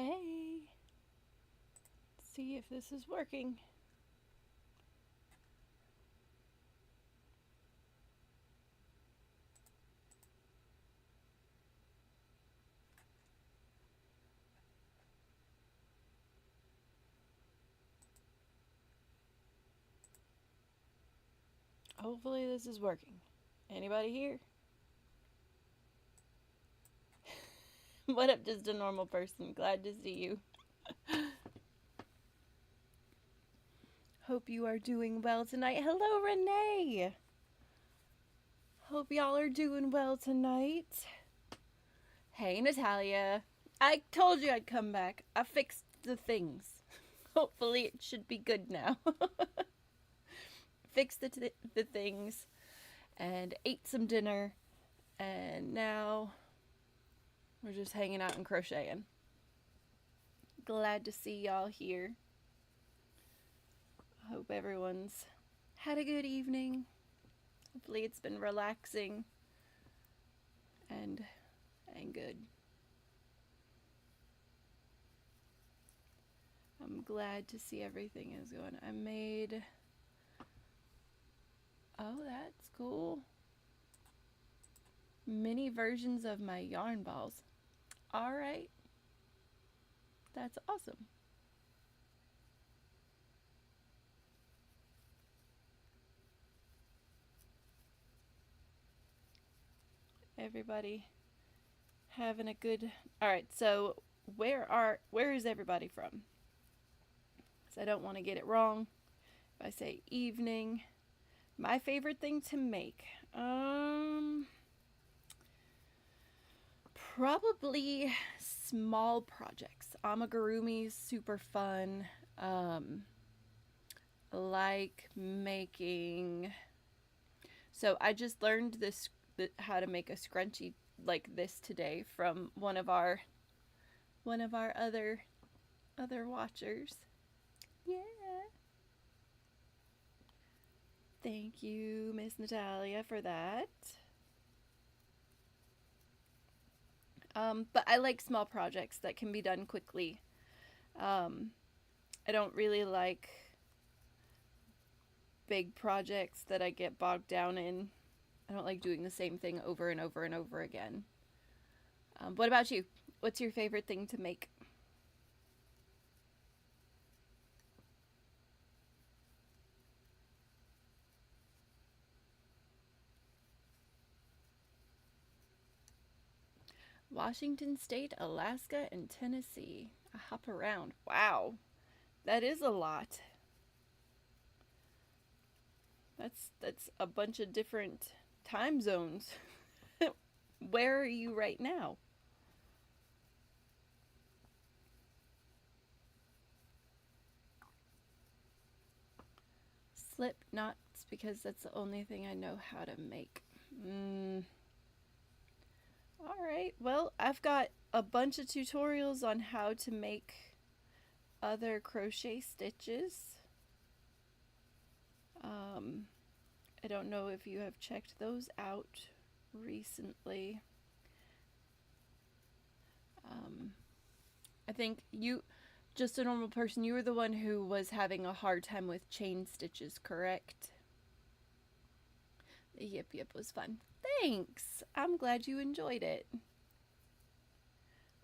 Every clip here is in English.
Hey, see if this is working. Hopefully this is working. Anybody here? What up, just a normal person? Glad to see you. Hope you are doing well tonight. Hello, Renee. Hope y'all are doing well tonight. Hey, Natalia. I told you I'd come back. I fixed the things. Hopefully it should be good now. Fixed the things and ate some dinner, and now we're just hanging out and crocheting. Glad to see y'all here. I hope everyone's had a good evening. Hopefully it's been relaxing and good. I'm glad to see everything is going. I made... Oh, that's cool. Mini versions of my yarn balls. Alright. That's awesome. Everybody having a good... Alright, so where is everybody from? So I don't want to get it wrong. If I say evening, my favorite thing to make, probably small projects. Amigurumi's super fun. Like making. So I just learned how to make a scrunchie like this today from one of our other watchers. Yeah. Thank you, Miss Natalia, for that. But I like small projects that can be done quickly. I don't really like big projects that I get bogged down in. I don't like doing the same thing over and over and over again. What about you? What's your favorite thing to make? Washington State, Alaska, and Tennessee. I hop around. Wow. That is a lot. That's a bunch of different time zones. Where are you right now? Slip knots, because that's the only thing I know how to make. Alright, well, I've got a bunch of tutorials on how to make other crochet stitches. I don't know if you have checked those out recently. I think you, just a normal person, you were the one who was having a hard time with chain stitches, correct? The Yip Yip was fun. Thanks! I'm glad you enjoyed it.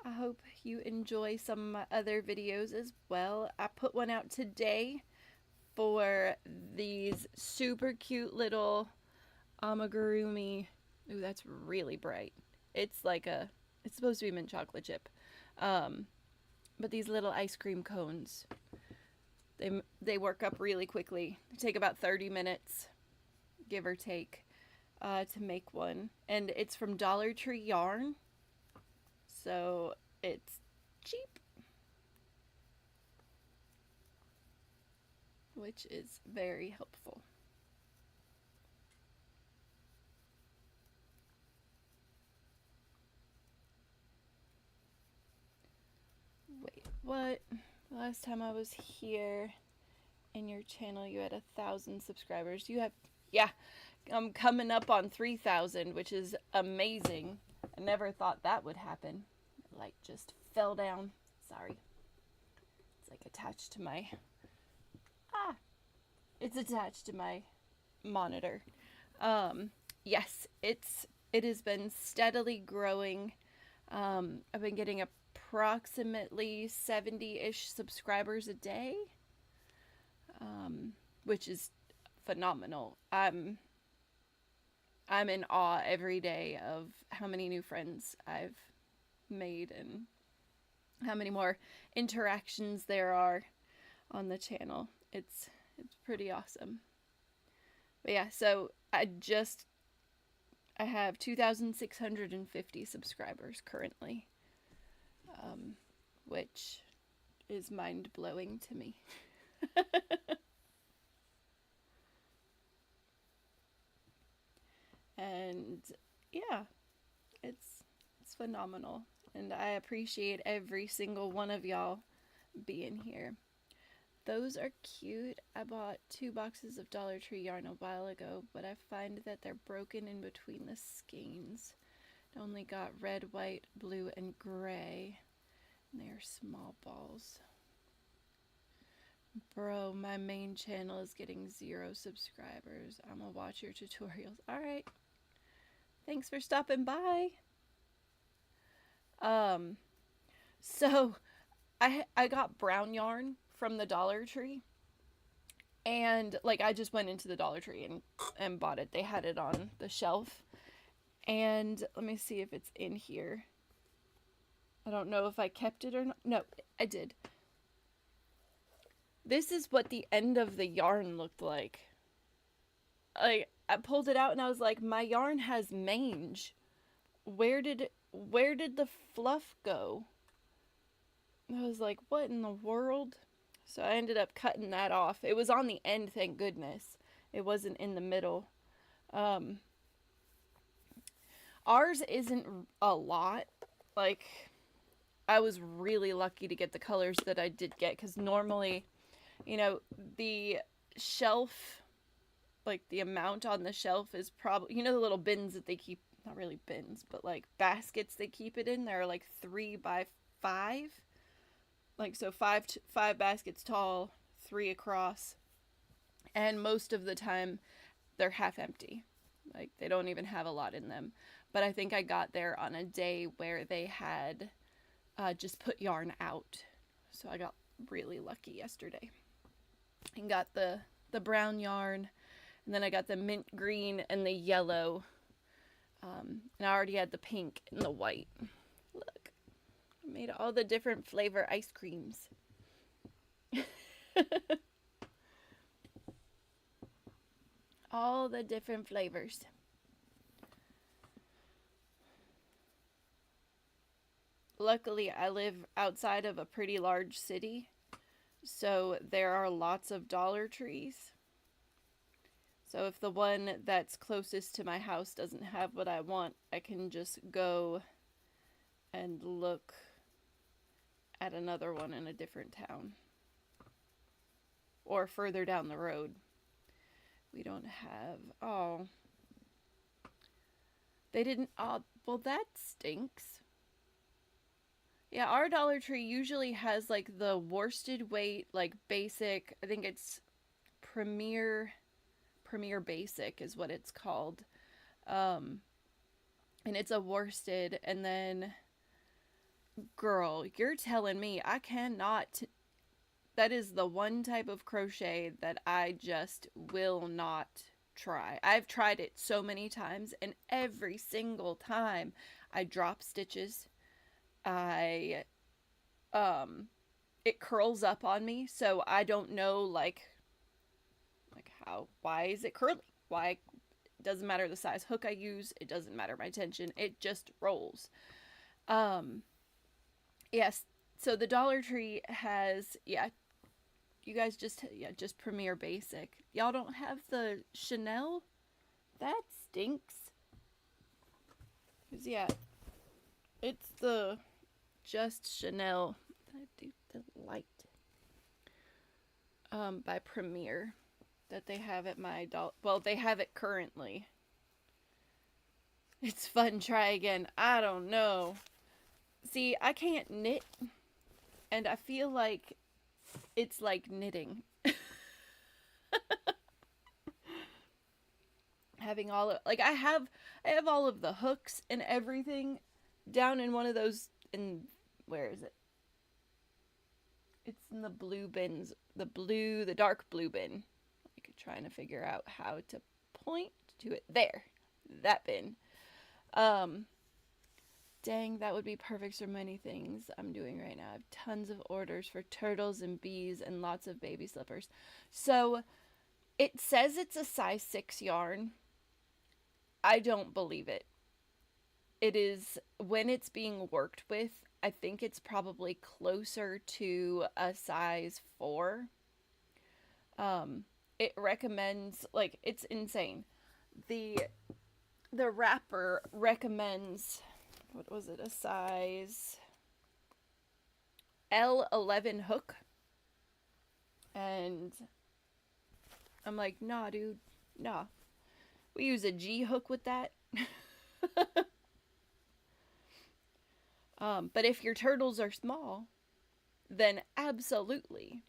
I hope you enjoy some of my other videos as well. I put one out today for these super cute little amigurumi. Ooh, that's really bright. It's like it's supposed to be mint chocolate chip. But these little ice cream cones, they work up really quickly. They take about 30 minutes, give or take, to make one. And it's from Dollar Tree Yarn, so it's cheap, which is very helpful. Wait, what? Last time I was here in your channel, you had 1,000 subscribers. You have, yeah, I'm coming up on 3,000, which is amazing. I never thought that would happen. Like, just fell down Sorry. It's like attached to my, it's attached to my monitor. Yes, it has been steadily growing. I've been getting approximately 70-ish subscribers a day, which is phenomenal. I'm in awe every day of how many new friends I've made and how many more interactions there are on the channel. It's pretty awesome. But yeah, so I have 2,650 subscribers currently, which is mind-blowing to me. And yeah, it's phenomenal, and I appreciate every single one of y'all being here. Those are cute. I bought 2 boxes of Dollar Tree yarn a while ago, but I find that they're broken in between the skeins. I only got red, white, blue, and gray, and they are small balls. Bro, my main channel is getting 0 subscribers. I'm gonna watch your tutorials. Alright. Thanks for stopping by. So I got brown yarn from the Dollar Tree, and like I just went into the Dollar Tree and bought it. They had it on the shelf, and let me see if it's in here. I don't know if I kept it or not. No, I did. This is what the end of the yarn looked like. Like, I pulled it out and I was like, my yarn has mange. Where did the fluff go? I was like, what in the world? So I ended up cutting that off. It was on the end, thank goodness. It wasn't in the middle. Ours isn't a lot. Like, I was really lucky to get the colors that I did get, because normally, you know, the shelf, like the amount on the shelf is probably, you know, the little bins that they keep, not really bins, but like baskets they keep it in, they're like 3 by 5. Like, so five baskets tall, 3 across, and most of the time they're half empty. Like, they don't even have a lot in them. But I think I got there on a day where they had just put yarn out. So I got really lucky yesterday and got the brown yarn, and then I got the mint green and the yellow, and I already had the pink and the white. Look, I made all the different flavor ice creams. All the different flavors. Luckily, I live outside of a pretty large city, so there are lots of Dollar Trees. So if the one that's closest to my house doesn't have what I want, I can just go and look at another one in a different town. Or further down the road. We don't have... Oh. They didn't... Oh, well, that stinks. Yeah, our Dollar Tree usually has, like, the worsted weight, like, basic... I think it's Premier Basic is what it's called. And it's a worsted, and then... Girl, you're telling me I cannot... That is the one type of crochet that I just will not try. I've tried it so many times, and every single time I drop stitches. It curls up on me, so I don't know, like how, why is it curly? Why? It doesn't matter the size hook I use, it doesn't matter my tension, it just rolls. Yes, so the Dollar Tree has, yeah, you guys just Premier Basic. Y'all don't have the Chanel? That stinks. 'Cause yeah, it's the just Chanel. I do the light. By Premier that they have at my well, they have it currently. It's fun, try again. I don't know. See, I can't knit. And I feel like it's like knitting. Having all of, like, I have all of the hooks and everything down in one of those, in, where is it? It's in the blue bins, the dark blue bin. Like, trying to figure out how to point to it. There, that bin. Um, Dang, that would be perfect for many things I'm doing right now. I have tons of orders for turtles and bees and lots of baby slippers. So it says it's a size 6 yarn. I don't believe it. It is, when it's being worked with, I think it's probably closer to a size 4. Um, it recommends, like, it's insane. The the wrapper recommends, what was it, a size L11 hook, and I'm like, nah, dude, nah. We use a G hook with that. But if your turtles are small, then absolutely.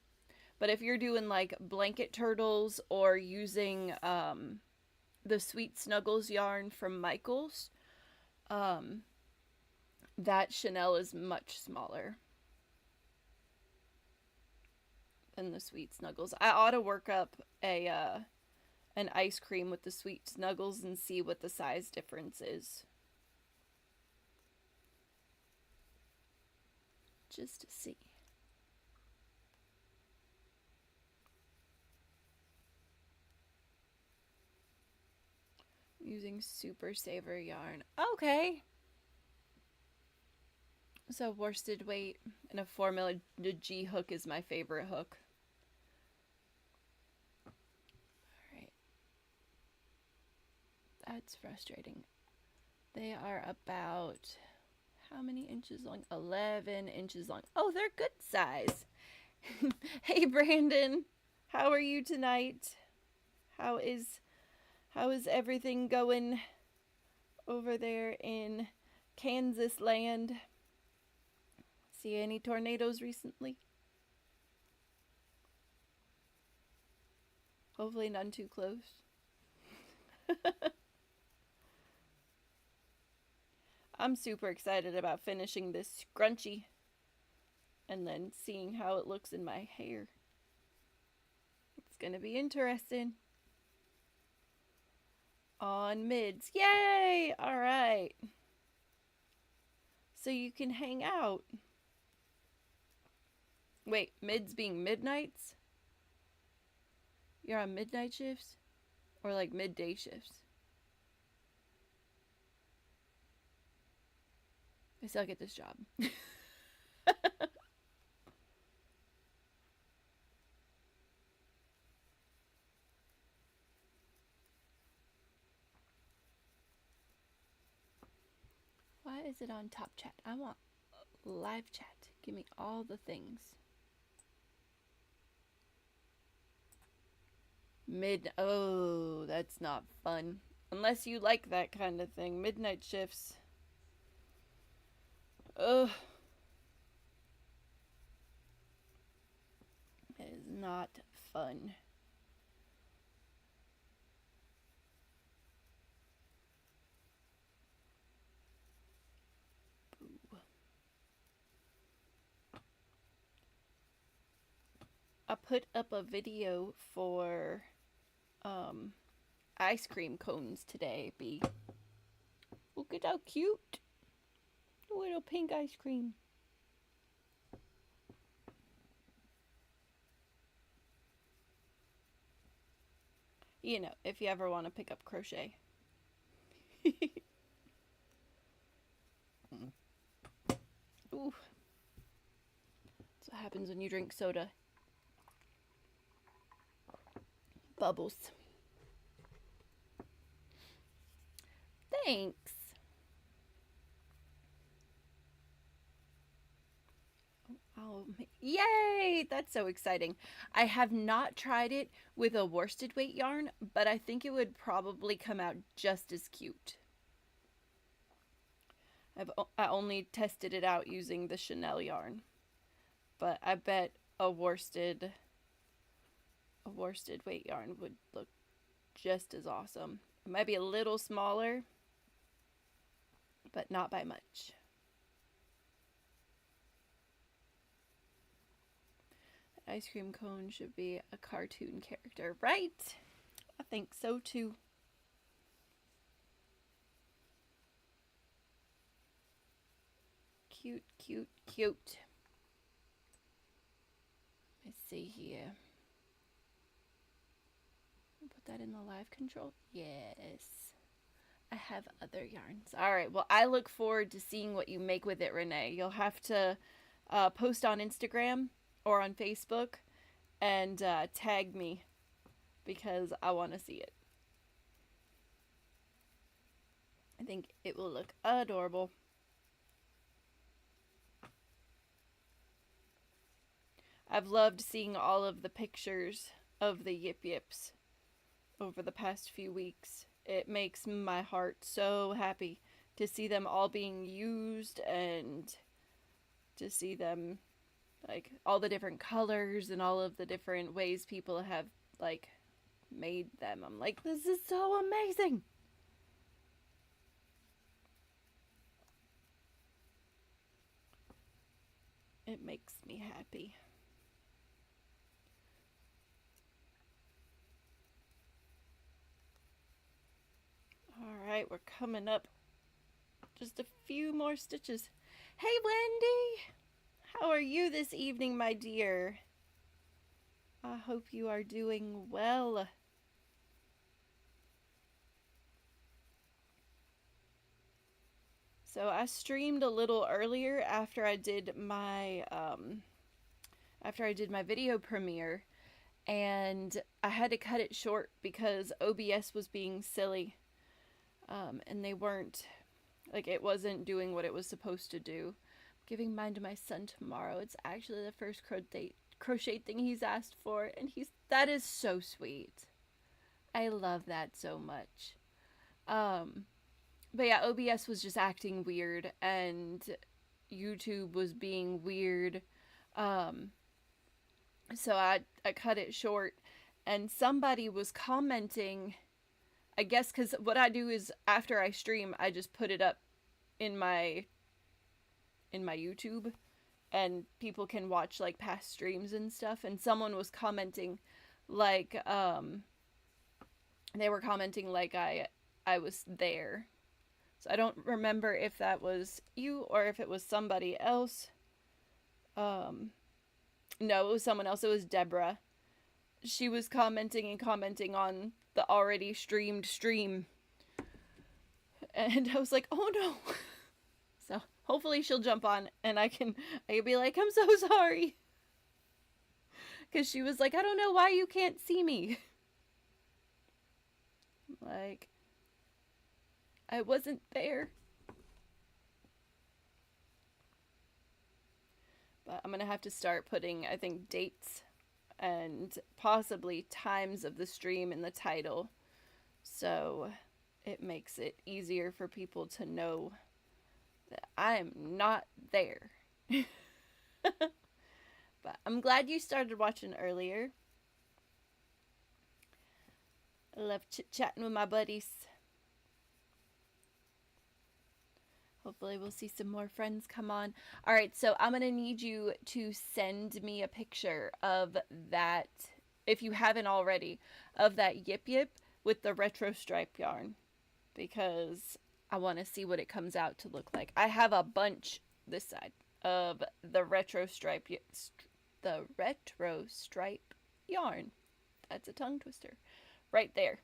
But if you're doing like blanket turtles or using the Sweet Snuggles yarn from Michaels, that Chanel is much smaller than the Sweet Snuggles. I ought to work up an ice cream with the Sweet Snuggles and see what the size difference is. Just to see. Using Super Saver yarn. Okay. So worsted weight and a formula. The G hook is my favorite hook. Alright. That's frustrating. They are about, how many inches long? 11 inches long. Oh, they're good size. Hey, Brandon. How are you tonight? How is everything going over there in Kansas land? See any tornadoes recently? Hopefully none too close. I'm super excited about finishing this scrunchie and then seeing how it looks in my hair. It's gonna be interesting. On mids. Yay! Alright. So you can hang out. Wait, mids being midnights? You're on midnight shifts? Or like midday shifts? I suck at this job. Why is it on top chat? I want live chat. Give me all the things. Oh, that's not fun. Unless you like that kind of thing. Midnight shifts. Ugh. It is not fun. Boo. I put up a video for ice cream cones today, B. Look at how cute. Little pink ice cream. You know, if you ever want to pick up crochet. Ooh. That's what happens when you drink soda. Bubbles. Thanks. Oh, yay! That's so exciting. I have not tried it with a worsted weight yarn, but I think it would probably come out just as cute. I only tested it out using the Chanel yarn. but I bet a worsted weight yarn would look just as awesome. It might be a little smaller, but not by much. The ice cream cone should be a cartoon character, right? I think so too. Cute, cute, cute. Let's see here. Put that in the live control. Yes. I have other yarns. All right. Well, I look forward to seeing what you make with it, Renee. You'll have to post on Instagram or on Facebook and tag me because I want to see it. I think it will look adorable. I've loved seeing all of the pictures of the Yip Yips over the past few weeks. It makes my heart so happy to see them all being used and to see them, like, all the different colors and all of the different ways people have, like, made them. I'm like, this is so amazing. It makes me happy. Alright, we're coming up. Just a few more stitches. Hey, Wendy! How are you this evening, my dear? I hope you are doing well. So I streamed a little earlier after I did my video premiere, and I had to cut it short because OBS was being silly. And they weren't, like, it wasn't doing what it was supposed to do. I'm giving mine to my son tomorrow. It's actually the first crochet thing he's asked for, and that is so sweet. I love that so much. But yeah, OBS was just acting weird, and YouTube was being weird. So I cut it short, and somebody was commenting, I guess, because what I do is after I stream, I just put it up in my YouTube, and people can watch, like, past streams and stuff. And someone was commenting, like, they were commenting like I was there. So I don't remember if that was you or if it was somebody else. No, it was someone else. It was Deborah. She was commenting on the already streamed stream. And I was like, oh no. So hopefully she'll jump on and I can be like, I'm so sorry. Because she was like, I don't know why you can't see me. Like, I wasn't there. But I'm going to have to start putting, I think, dates and possibly times of the stream in the title, so it makes it easier for people to know that I'm not there. But I'm glad you started watching earlier. I love chit-chatting with my buddies. Hopefully we'll see some more friends come on. All right, so I'm going to need you to send me a picture of that, if you haven't already, of that Yip Yip with the retro stripe yarn, because I want to see what it comes out to look like. I have a bunch this side of the retro stripe yarn. That's a tongue twister. Right there.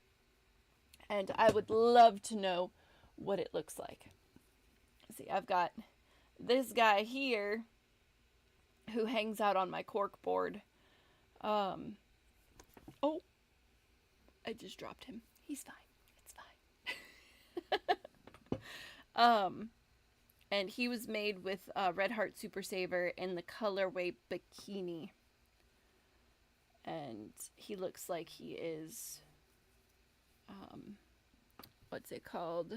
And I would love to know what it looks like. See, I've got this guy here who hangs out on my cork board. Oh, I just dropped him. He's fine. It's fine. And he was made with Red Heart Super Saver in the colorway Bikini. And he looks like he is, what's it called?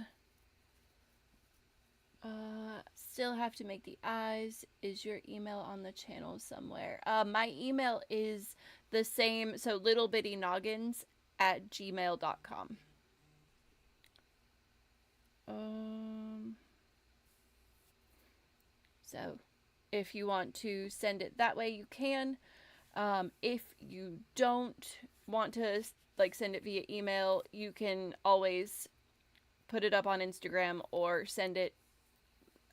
Still have to make the eyes. Is your email on the channel somewhere? My email is the same, so littlebittynoggins@gmail.com. So if you want to send it that way, you can. If you don't want to like send it via email, you can always put it up on Instagram or send it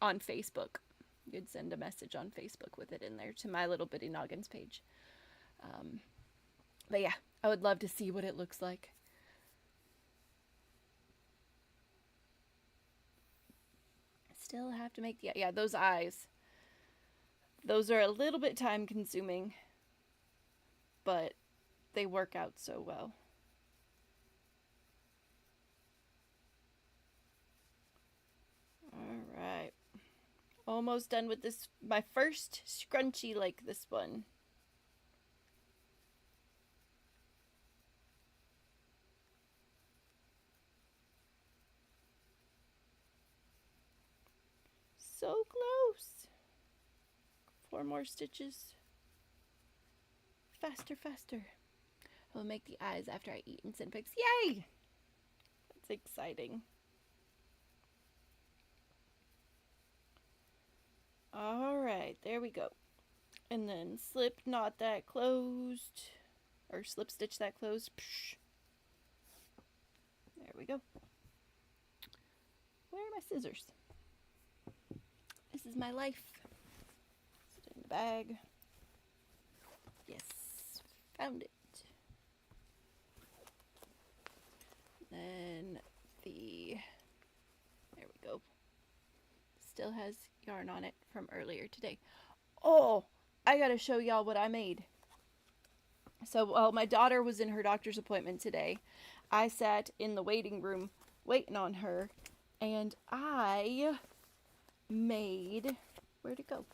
on Facebook. You could send a message on Facebook with it in there to my Little Bitty Noggins page. But yeah, I would love to see what it looks like. Still have to make the, yeah, those eyes. Those are a little bit time consuming, but they work out so well. All right. Almost done with this, my first scrunchie like this one. So close. 4 more stitches. Faster, faster. I'll make the eyes after I eat and send pics. Yay! That's exciting. Alright, there we go. And then slip knot that closed. Or slip stitch that closed. Psh. There we go. Where are my scissors? This is my life. Put it in the bag. Yes, found it. Then there we go. Still has yarn on it from earlier today. Oh, I gotta show y'all what I made. So while my daughter was in her doctor's appointment today, I sat in the waiting room waiting on her, and I made, where'd it go?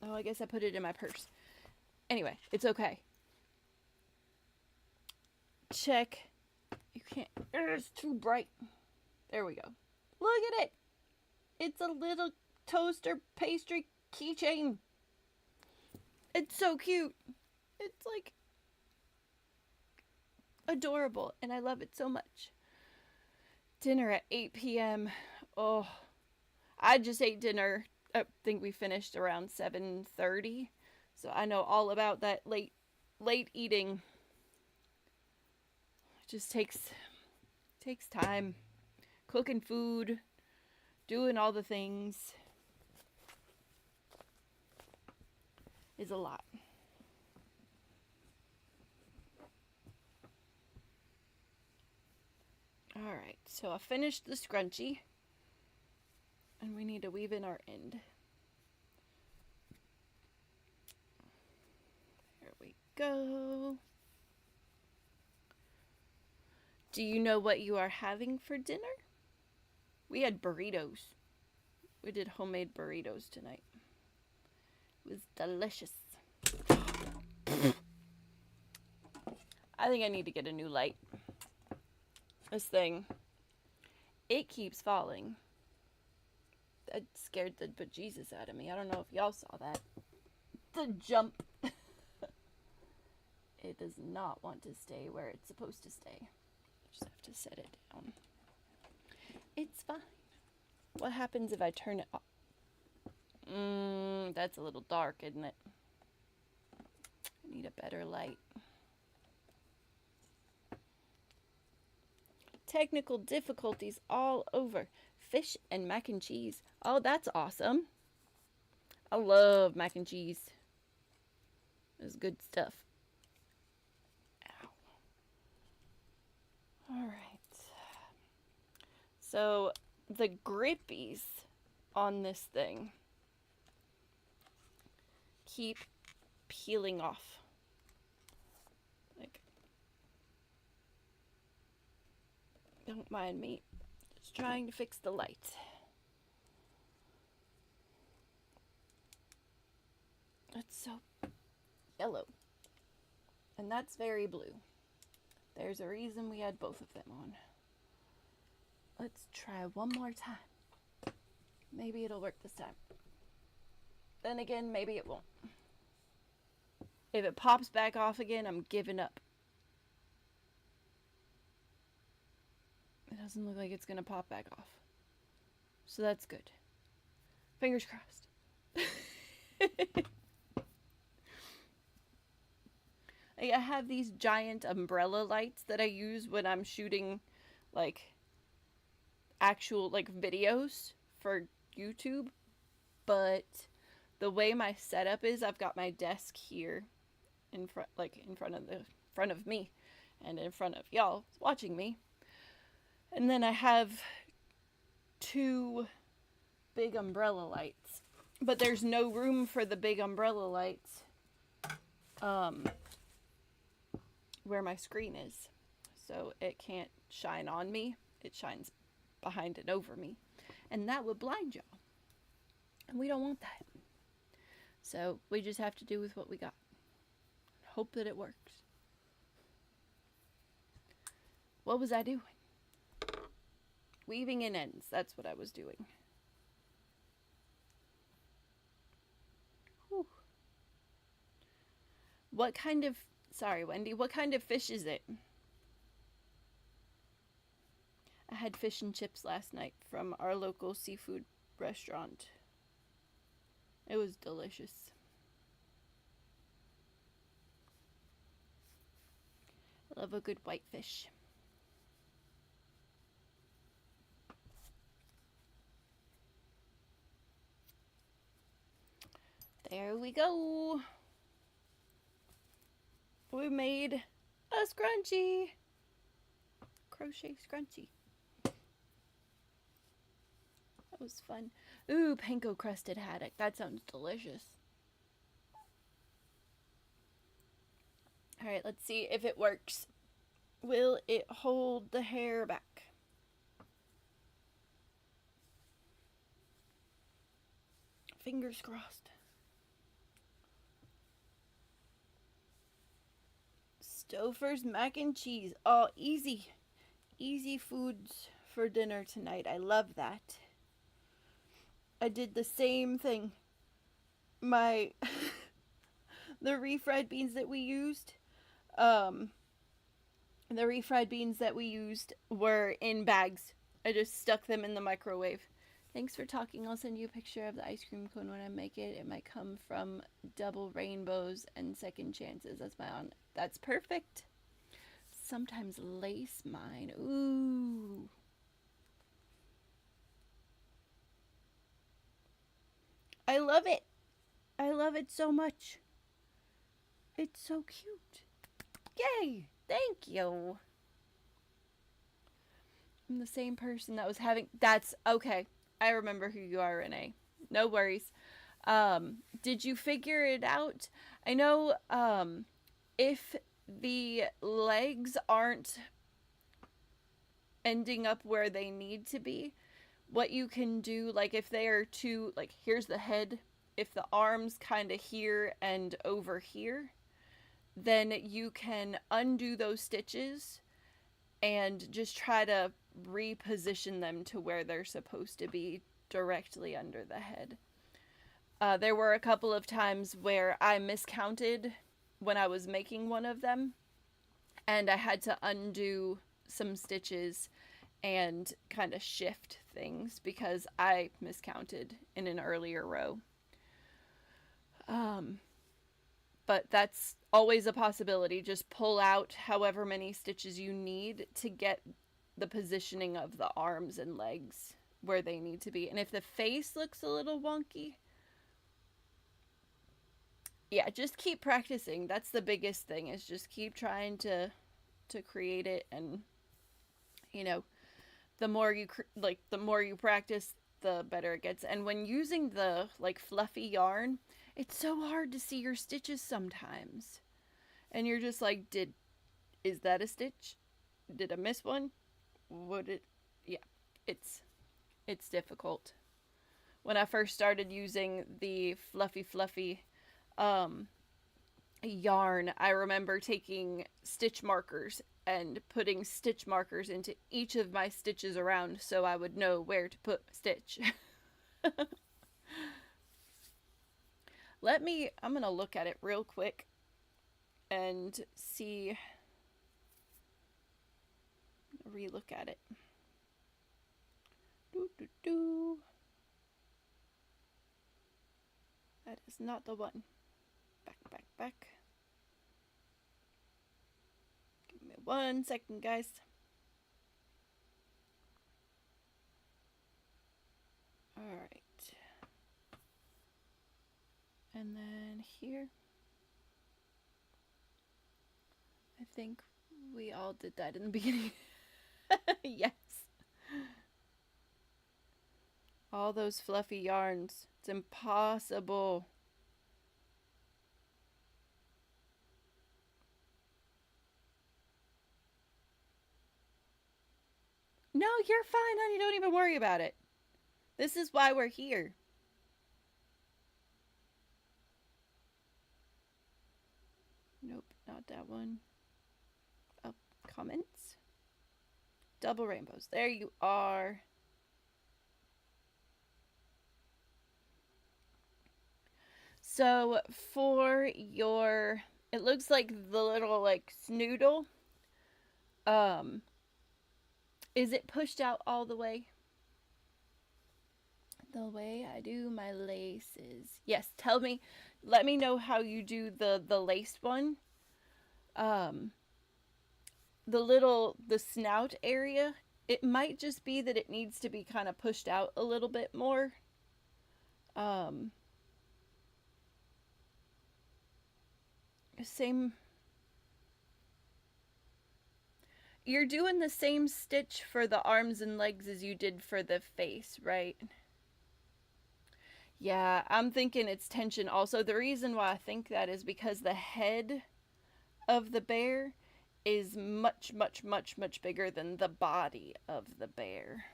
Oh, I guess I put it in my purse. Anyway, it's okay. Check. You can't, it's too bright. There we go. Look at it. It's a little toaster pastry keychain. It's so cute. It's like adorable, and I love it so much. Dinner at 8 p.m. Oh, I just ate dinner. I think we finished around 7:30. So I know all about that late eating. It just takes time. Cooking food, doing all the things is a lot. Alright, so I finished the scrunchie, and we need to weave in our end. There we go. Do you know what you are having for dinner? We had burritos. We did homemade burritos tonight. It was delicious. I think I need to get a new light. This thing, it keeps falling. That scared the bejesus out of me. I don't know if y'all saw that. The jump. It does not want to stay where it's supposed to stay. Just have to set it down. It's fine. What happens if I turn it off? That's a little dark, isn't it? I need a better light. Technical difficulties all over. Fish and mac and cheese. Oh, that's awesome. I love mac and cheese. It's good stuff. Ow. All right. So the grippies on this thing keep peeling off. Like, don't mind me. Just trying to fix the light. That's so yellow. And that's very blue. There's a reason we had both of them on. Let's try one more time. Maybe it'll work this time. Then again, maybe it won't. If it pops back off again, I'm giving up. It doesn't look like it's going to pop back off. So that's good. Fingers crossed. I have these giant umbrella lights that I use when I'm shooting like actual like videos for YouTube, but the way my setup is, I've got my desk here in front, like in front of me and in front of y'all watching me. And then I have two big umbrella lights, but there's no room for the big umbrella lights where my screen is. So it can't shine on me. It shines behind and over me. And that would blind y'all. And we don't want that. So we just have to do with what we got. Hope that it works. What was I doing? Weaving in ends. That's what I was doing. Whew. What kind of... Sorry, Wendy. What kind of fish is it? I had fish and chips last night from our local seafood restaurant. It was delicious. I love a good whitefish. There we go. We made a scrunchie. Crochet scrunchie. That was fun. Ooh, panko crusted haddock. That sounds delicious. Alright, let's see if it works. Will it hold the hair back? Fingers crossed. Stouffer's mac and cheese. Oh, easy. Easy foods for dinner tonight. I love that. I did the same thing. The refried beans that we used, were in bags. I just stuck them in the microwave. Thanks for talking. I'll send you a picture of the ice cream cone when I make it. It might come from Double Rainbows and Second Chances. That's perfect. Sometimes lace mine. Ooh. I love it. I love it so much. It's so cute. Yay. Thank you. I'm the same person that was having... That's okay. I remember who you are, Renee. No worries. Did you figure it out? I know if the legs aren't ending up where they need to be, what you can do, like if they are too, like here's the head, if the arms kind of here and over here, then you can undo those stitches and just try to reposition them to where they're supposed to be directly under the head. There were a couple of times where I miscounted when I was making one of them, and I had to undo some stitches and kind of shift things because I miscounted in an earlier row. But that's always a possibility. Just pull out however many stitches you need to get the positioning of the arms and legs where they need to be. And if the face looks a little wonky, yeah, just keep practicing. That's the biggest thing, is just keep trying to create it. And you know, the more you practice, the better it gets. And when using the like fluffy yarn, it's so hard to see your stitches sometimes. And you're just like, is that a stitch? Did I miss one? Yeah, it's difficult. When I first started using the fluffy yarn, I remember taking stitch markers and putting stitch markers into each of my stitches around so I would know where to put a stitch. I'm gonna look at it real quick and see, relook at it. Doo, doo, doo. That is not the one. Back, back, back. Give me 1 second, guys. Alright. And then here. I think we all did that in the beginning. Yes. All those fluffy yarns. It's impossible. No, you're fine, honey. Don't even worry about it. This is why we're here. Nope, not that one. Oh, comments. Double rainbows. There you are. So for your, it looks like the little like snoodle. Is it pushed out all the way? The way I do my laces. Yes, tell me, let me know how you do the lace one. The snout area, it might just be that it needs to be kind of pushed out a little bit more. Same. You're doing the same stitch for the arms and legs as you did for the face, right? Yeah, I'm thinking it's tension also. The reason why I think that is because the head of the bear is much, much, much, much bigger than the body of the bear.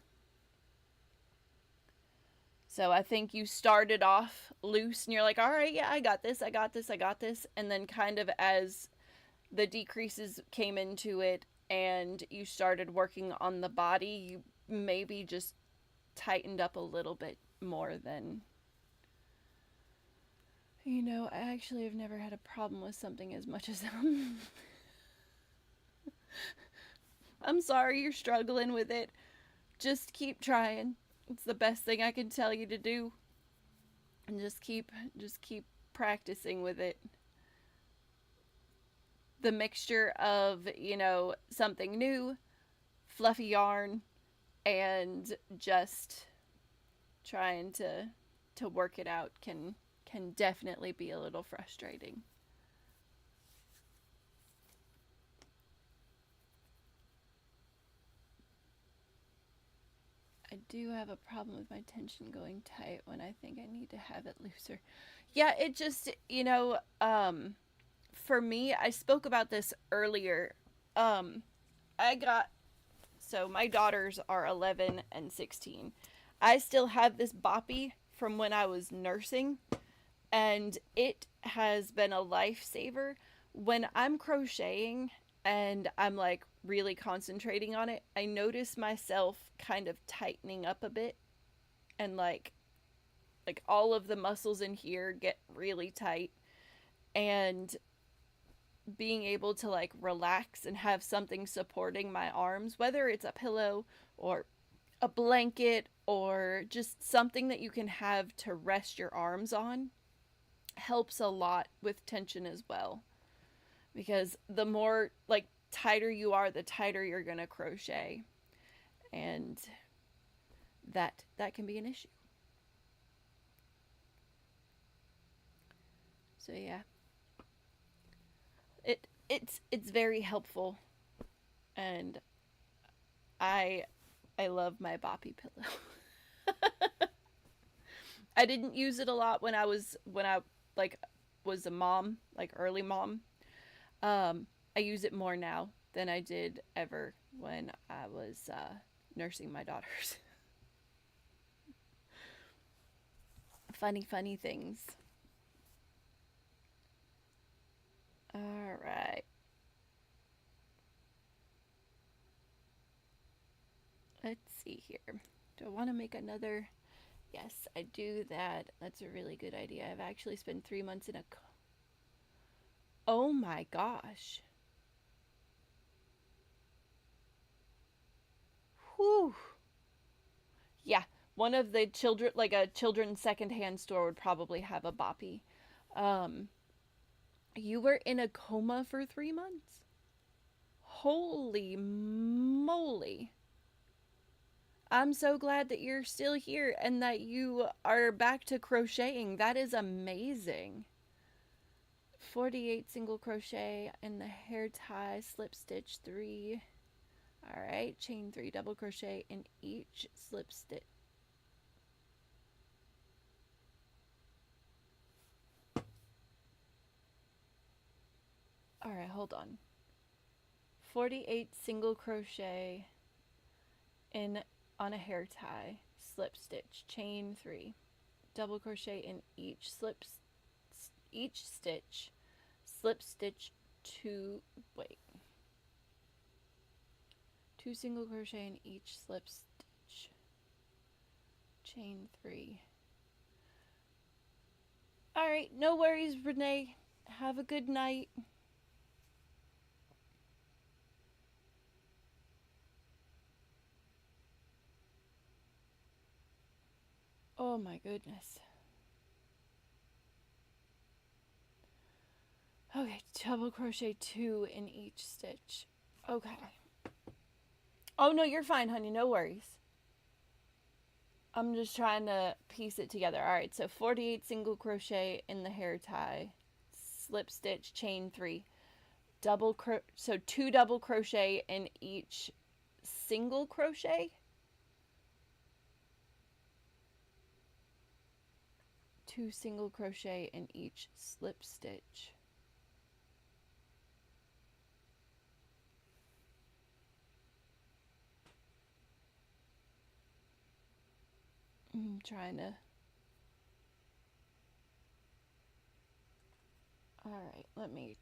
So I think you started off loose and you're like, all right, yeah, I got this, I got this, I got this. And then kind of as the decreases came into it and you started working on the body, you maybe just tightened up a little bit more than, you know, I actually have never had a problem with something as much as I'm sorry you're struggling with it. Just keep trying. It's the best thing I can tell you to do. And just keep practicing with it. The mixture of, you know, something new, fluffy yarn, and just trying to work it out can definitely be a little frustrating. I do have a problem with my tension going tight when I think I need to have it looser. Yeah, it just, you know, for me, I spoke about this earlier. I got, so my daughters are 11 and 16. I still have this boppy from when I was nursing, and it has been a lifesaver. When I'm crocheting and I'm like really concentrating on it, I notice myself kind of tightening up a bit, and like all of the muscles in here get really tight, and being able to like relax and have something supporting my arms, whether it's a pillow or a blanket or just something that you can have to rest your arms on, helps a lot with tension as well. Because the more like tighter you are, the tighter you're going to crochet. And that can be an issue. So yeah. It's very helpful, and I love my boppy pillow. I didn't use it a lot when I like was a mom, like early mom. I use it more now than I did ever when I was nursing my daughters. Funny things. All right. Let's see here. Do I want to make another Yes, I do that. That's a really good idea. I've actually spent 3 months in a. Oh my gosh. Whew. Yeah, one of the children, like a children's secondhand store, would probably have a boppy. Um, you were in a coma for 3 months? Holy moly. I'm so glad that you're still here and that you are back to crocheting. That is amazing. 48 single crochet in the hair tie, slip stitch 3. All right, chain 3, double crochet in each slip stitch. All right, hold on. 48 single crochet in on a hair tie, slip stitch, chain 3, double crochet in each stitch, slip stitch 2, wait, 2 single crochet in each slip stitch, chain 3. All right, no worries, Renee. Have a good night. Oh my goodness. Okay, double crochet 2 in each stitch. Okay. Oh no, you're fine, honey. No worries. I'm just trying to piece it together. All right, so 48 single crochet in the hair tie, slip stitch, chain 3, so 2 double crochet in each single crochet, 2 single crochet in each slip stitch. I'm trying to. All right, let me.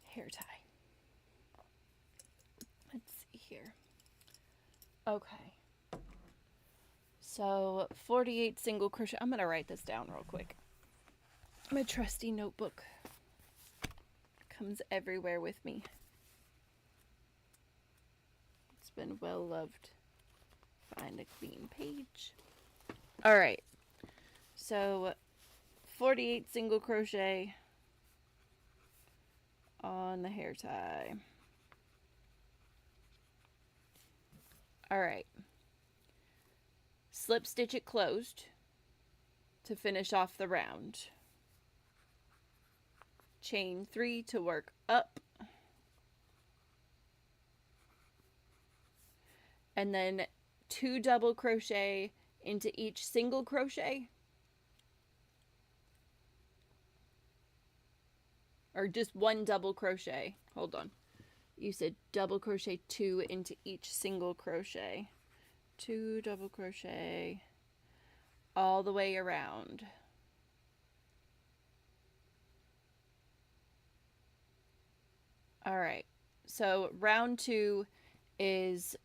Hair tie. Let's see here. Okay. So 48 single crochet. I'm going to write this down real quick. My trusty notebook comes everywhere with me. It's been well loved. Find a clean page. All right. So 48 single crochet on the hair tie. All right. Slip stitch it closed to finish off the round. Chain 3 to work up. And then 2 double crochet into each single crochet. Or just 1 double crochet. Hold on. You said double crochet 2 into each single crochet. 2 double crochet all the way around. All right. So round 2 is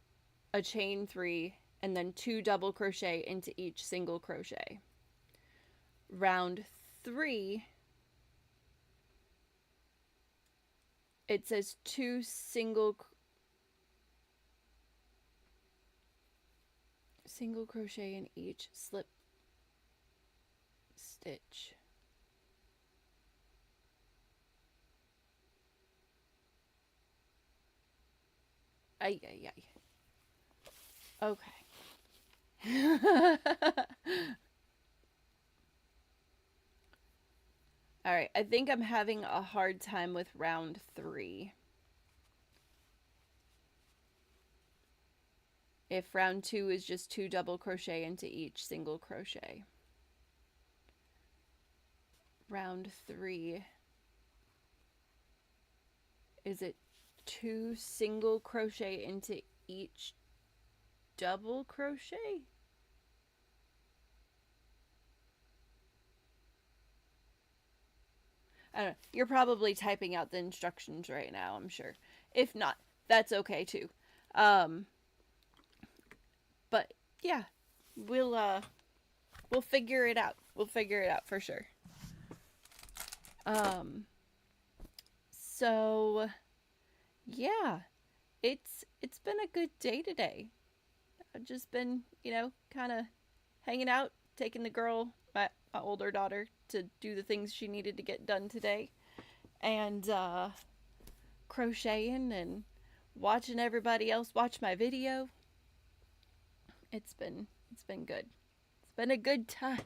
a chain 3 and then 2 double crochet into each single crochet. Round 3, it says 2 single crochet in each slip stitch. Ay, ay, ay. Okay. All right, I think I'm having a hard time with round 3. If round 2 is just 2 double crochet into each single crochet. Round 3, is it 2 single crochet into each double crochet? I don't know. You're probably typing out the instructions right now, I'm sure. If not, that's okay too. Um, but yeah, we'll figure it out. We'll figure it out for sure. Um, so yeah, it's been a good day today. I've just been, kind of hanging out, taking the girl, my older daughter, to do the things she needed to get done today, and crocheting and watching everybody else watch my video. It's been good. It's been a good time.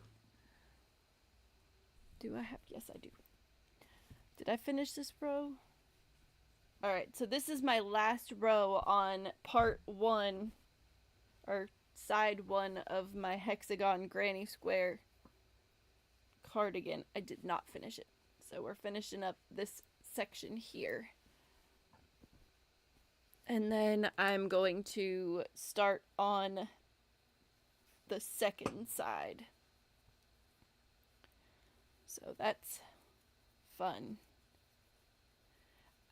Do I have? Yes, I do. Did I finish this row? All right, so this is my last row on part 1 or side 1 of my hexagon granny square cardigan. I did not finish it. So we're finishing up this section here. And then I'm going to start on the second side. So that's fun.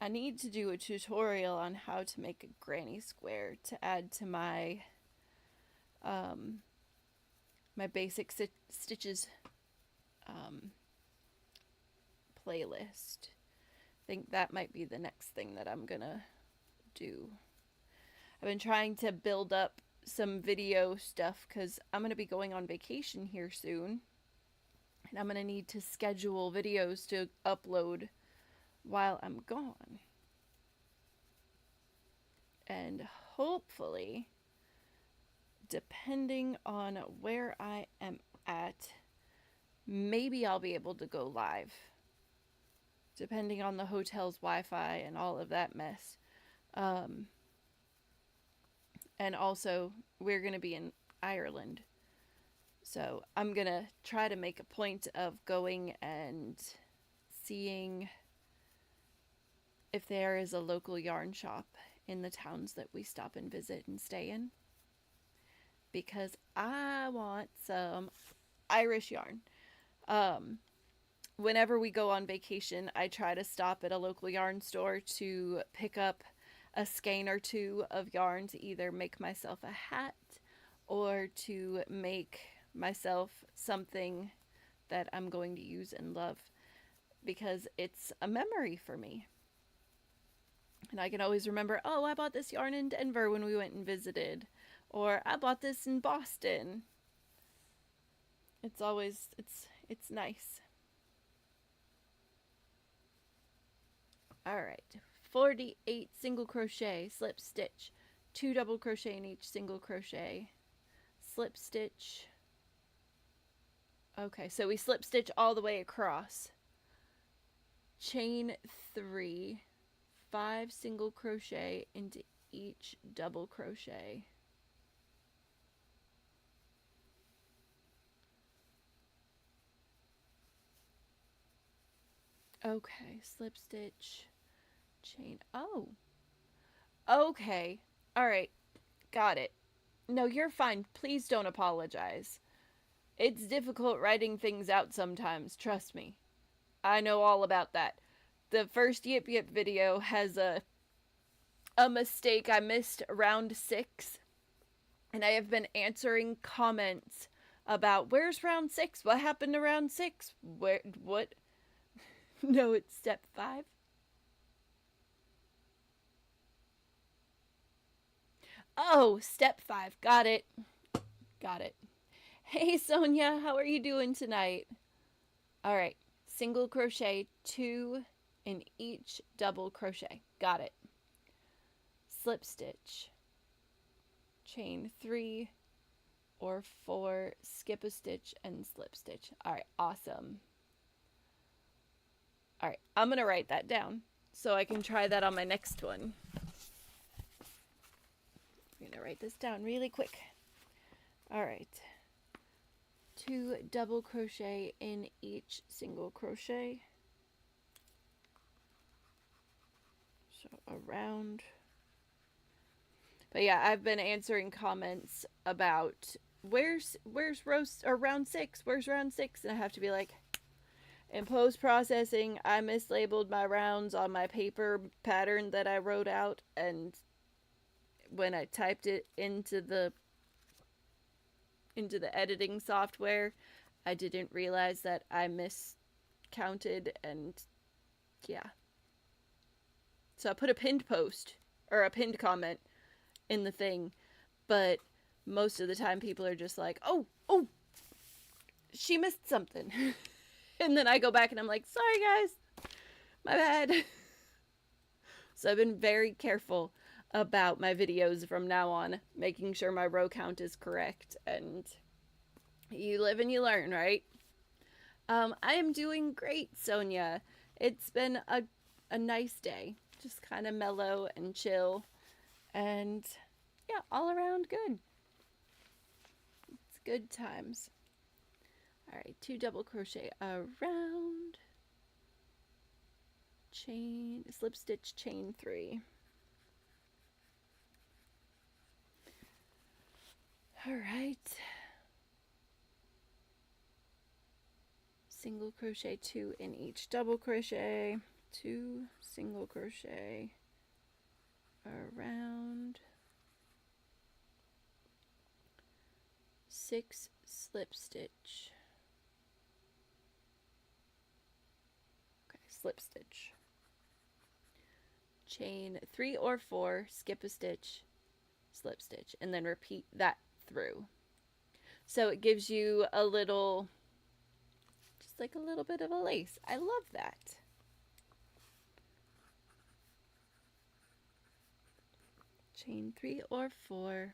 I need to do a tutorial on how to make a granny square to add to my my basic stitches playlist. I think that might be the next thing that I'm gonna do. I've been trying to build up some video stuff because I'm gonna be going on vacation here soon, and I'm gonna need to schedule videos to upload while I'm gone. And hopefully, depending on where I am at, maybe I'll be able to go live. Depending on the hotel's Wi-Fi and all of that mess. And also, we're going to be in Ireland. So I'm going to try to make a point of going and seeing if there is a local yarn shop in the towns that we stop and visit and stay in. Because I want some Irish yarn. Whenever we go on vacation, I try to stop at a local yarn store to pick up a skein or two of yarn to either make myself a hat or to make myself something that I'm going to use and love, because it's a memory for me. And I can always remember, oh, I bought this yarn in Denver when we went and visited, or I bought this in Boston. It's always, it's nice. Alright, 48 single crochet, slip stitch, 2 double crochet in each single crochet, slip stitch. Okay, so we slip stitch all the way across, chain 3, 5 single crochet into each double crochet. Okay, slip stitch, chain. Oh. Okay. All right. Got it. No, you're fine. Please don't apologize. It's difficult writing things out sometimes, trust me. I know all about that. The first Yip Yip video has a mistake. I missed round 6. And I have been answering comments about, where's round 6? What happened to round 6? What? No, it's step 5. Oh, step 5. Got it. Got it. Hey, Sonia, how are you doing tonight? All right. Single crochet 2 in each double crochet. Got it. Slip stitch. Chain 3 or 4, skip a stitch and slip stitch. All right, awesome. All right, I'm going to write that down so I can try that on my next one. I'm going to write this down really quick. All right. 2 double crochet in each single crochet. So around. But yeah, I've been answering comments about where's round 6? Where's round 6? And I have to be like, in post-processing, I mislabeled my rounds on my paper pattern that I wrote out, and when I typed it into the editing software, I didn't realize that I miscounted, and yeah. So I put a pinned post or a pinned comment in the thing, but most of the time people are just like, "Oh, she missed something." And then I go back and I'm like, "Sorry guys. My bad." So I've been very careful about my videos from now on, making sure my row count is correct, and you live and you learn, right? I am doing great, Sonia. It's been a nice day. Just kind of mellow and chill, and yeah, all around good. It's good times. All right, 2 double crochet around, chain, slip stitch, chain 3. All right. Single crochet 2 in each double crochet, 2 single crochet around, 6 slip stitch. Okay, slip stitch. Chain 3 or 4, skip a stitch, slip stitch, and then repeat that through. So it gives you a little, just like a little bit of a lace. I love that. Chain 3 or 4,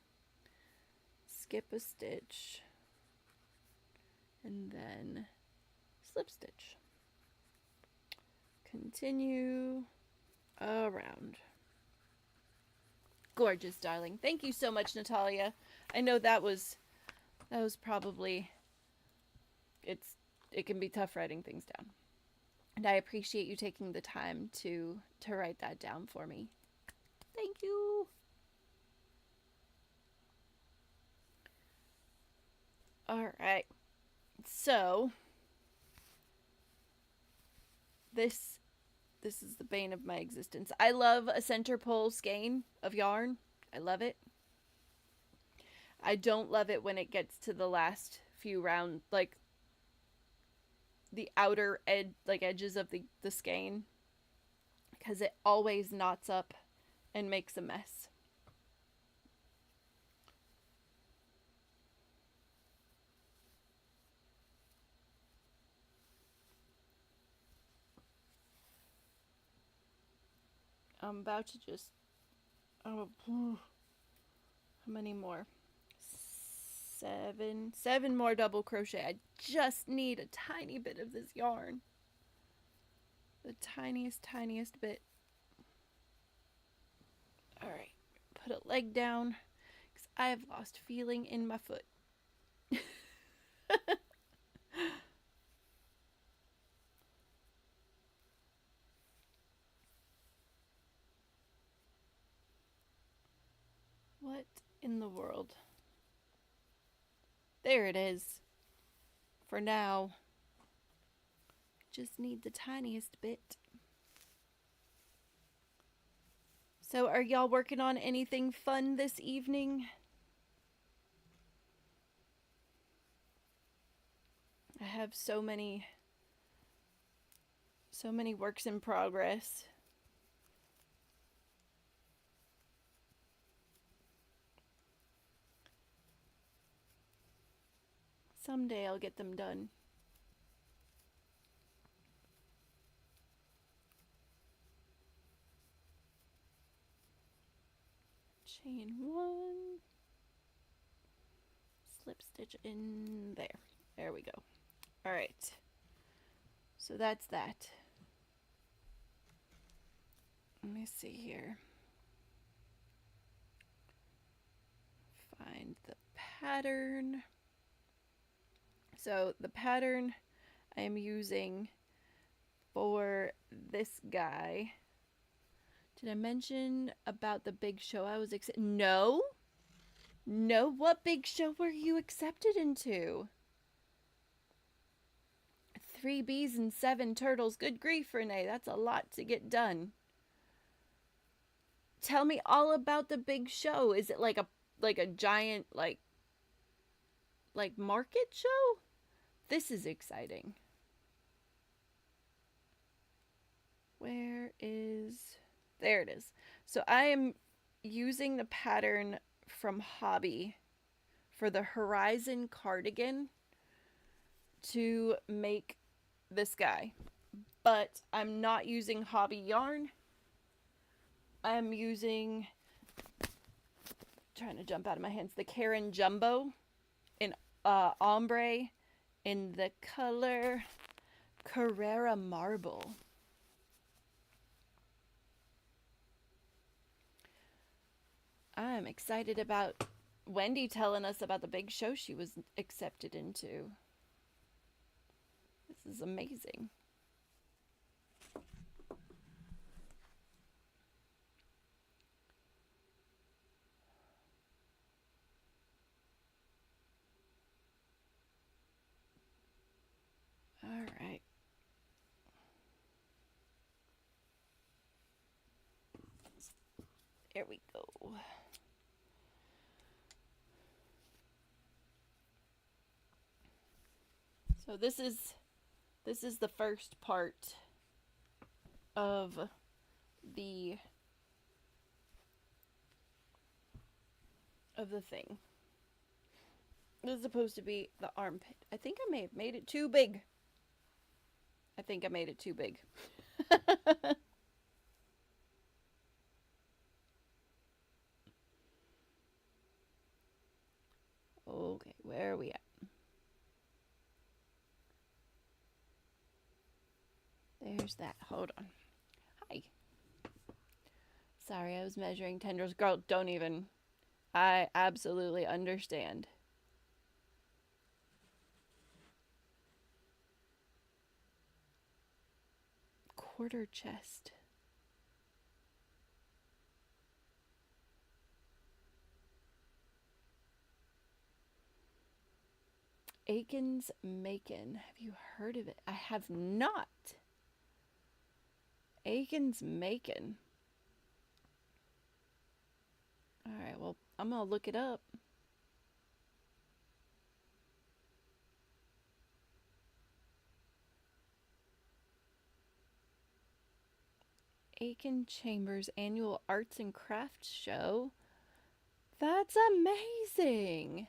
skip a stitch, and then slip stitch. Continue around. Gorgeous, darling. Thank you so much, Natalia. I know that was probably, it can be tough writing things down. And I appreciate you taking the time to write that down for me. Thank you. All right. So this is the bane of my existence. I love a center pole skein of yarn. I love it. I don't love it when it gets to the last few rounds, like the outer edges of the skein, because it always knots up and makes a mess. I'm about to just, how many more? 7 more double crochet. I just need a tiny bit of this yarn. The tiniest bit. All right, put a leg down because I have lost feeling in my foot. What in the world? There it is. For now. Just need the tiniest bit. So are y'all working on anything fun this evening? I have so many works in progress. Someday I'll get them done. Chain 1, slip stitch in there. There we go. All right. So that's that. Let me see here. Find the pattern. So the pattern I am using for this guy. Did I mention about the big show I was accepted? No? No? What big show were you accepted into? 3 bees and 7 turtles. Good grief, Renee. That's a lot to get done. tell me all about the big show. Is it like a giant like market show? This is exciting. Where is... There it is. So I am using the pattern from Hobby for the Horizon cardigan to make this guy. But I'm not using Hobby yarn. I'm using, trying to jump out of my hands, the Karen Jumbo in ombre in the color Carrera Marble. I'm excited about Wendy telling us about the big show she was accepted into. This is amazing. All right. There we go. So this is the first part of the thing. This is supposed to be the armpit. I think I may have made it too big. I think I made it too big. Okay, where are we at? There's that. Hold on. Hi. Sorry, I was measuring tendrils. Girl, don't even. I absolutely understand. Quarter chest. Aiken's Macon. Have you heard of it? I have not. Aiken's Macon. Alright, well, I'm gonna look it up. Aiken Chambers Annual Arts and Crafts Show. That's amazing.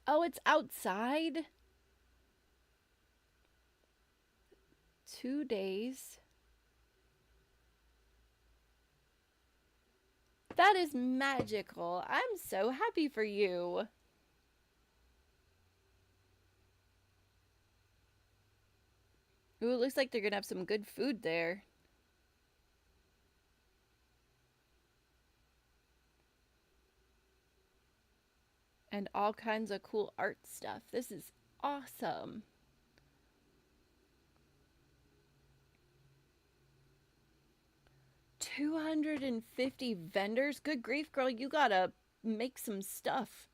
Oh, it's outside? 2 days. That is magical. I'm so happy for you. Ooh, it looks like they're gonna have some good food there. And all kinds of cool art stuff. This is awesome. $250 vendors? Good grief, girl, you gotta make some stuff.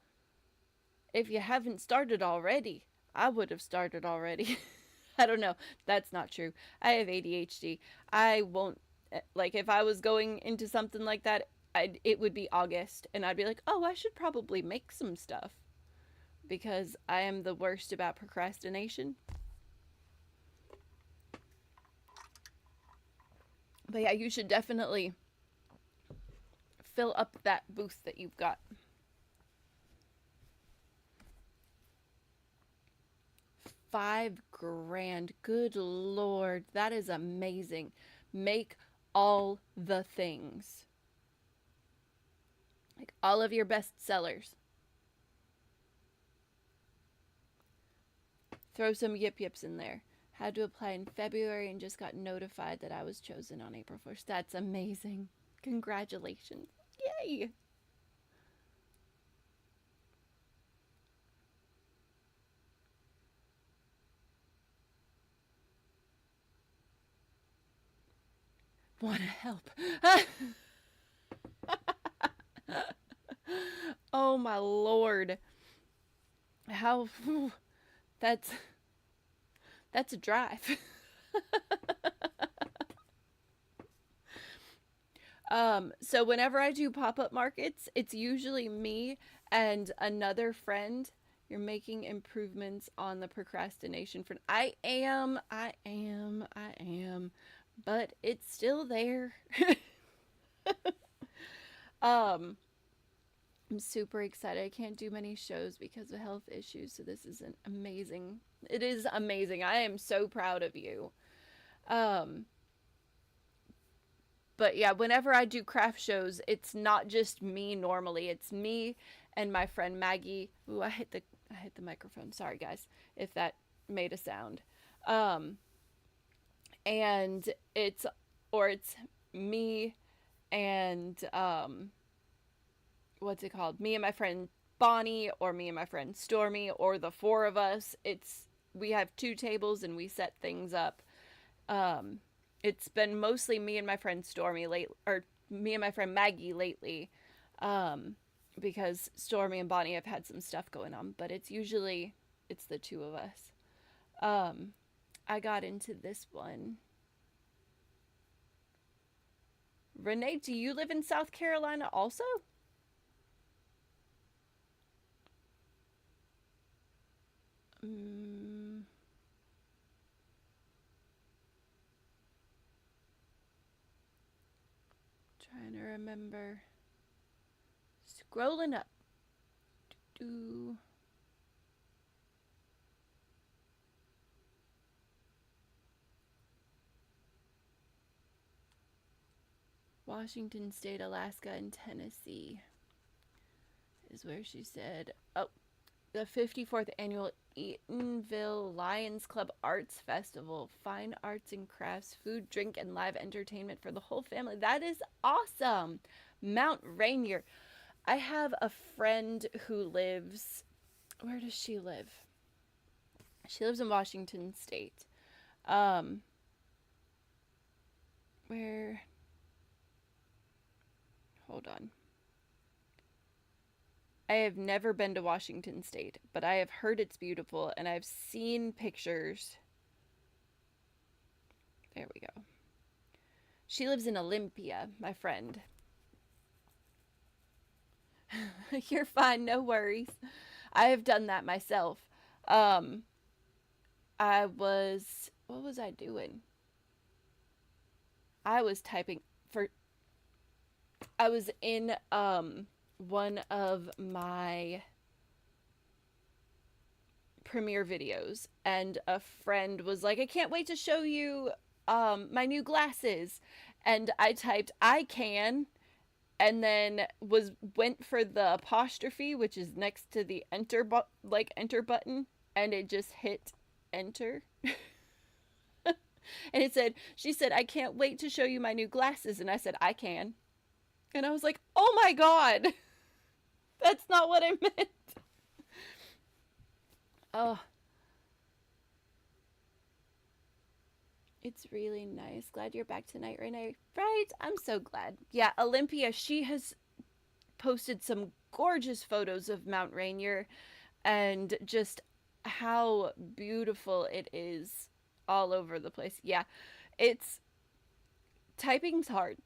If you haven't started already. I would have started already. I don't know. That's not true. I have ADHD. I won't, like, if I was going into something like that, it would be August, and I'd be like, oh, I should probably make some stuff. Because I am the worst about procrastination. But yeah, you should definitely fill up that booth that you've got. $5,000. Good Lord. That is amazing. Make all the things. Like all of your best sellers. Throw some yip yips in there. Had to apply in February and just got notified that I was chosen on April 1st. That's amazing. Congratulations. Yay! Want to help. Oh my Lord. How... That's a drive. So whenever I do pop-up markets, it's usually me and another friend. You're making improvements on the procrastination front. I am, but it's still there. um, I'm super excited. I can't do many shows because of health issues, so this is an amazing. It is amazing. I am so proud of you. Um, but yeah, whenever I do craft shows, it's not just me normally. It's me and my friend Maggie. Ooh, I hit the microphone. Sorry guys if that made a sound. Um and it's me and what's it called? Me and my friend Bonnie, or me and my friend Stormy, or the four of us. It's we have two tables and we set things up. Um it's been mostly me and my friend Stormy late, or me and my friend Maggie lately. Um because Stormy and Bonnie have had some stuff going on, but it's the two of us. Um I got into this one. Renee, do you live in South Carolina also? Mm, trying to remember. Scrolling up. Do Washington State, Alaska, and Tennessee is where she said. Oh, the 54th annual Eatonville Lions Club Arts Festival. Fine arts and crafts, food, drink, and live entertainment for the whole family. That is awesome. Mount Rainier. I have a friend who lives. Where does she live? She lives in Washington State. Um, where? Hold on. I have never been to Washington State, but I have heard it's beautiful and I've seen pictures. There we go. She lives in Olympia, my friend. You're fine, no worries. I have done that myself. Um, what was I doing? I was typing for, I was in, one of my premiere videos, and a friend was like, I can't wait to show you, my new glasses. And I typed, I can, and then went for the apostrophe, which is next to the enter button, and it just hit enter. And she said, I can't wait to show you my new glasses. And I said, I can. And I was like, oh my God, that's not what I meant. Oh, it's really nice. Glad you're back tonight, Renee. Right? I'm so glad. Yeah, Olympia, she has posted some gorgeous photos of Mount Rainier and just how beautiful it is all over the place. Yeah, it's typing's hard.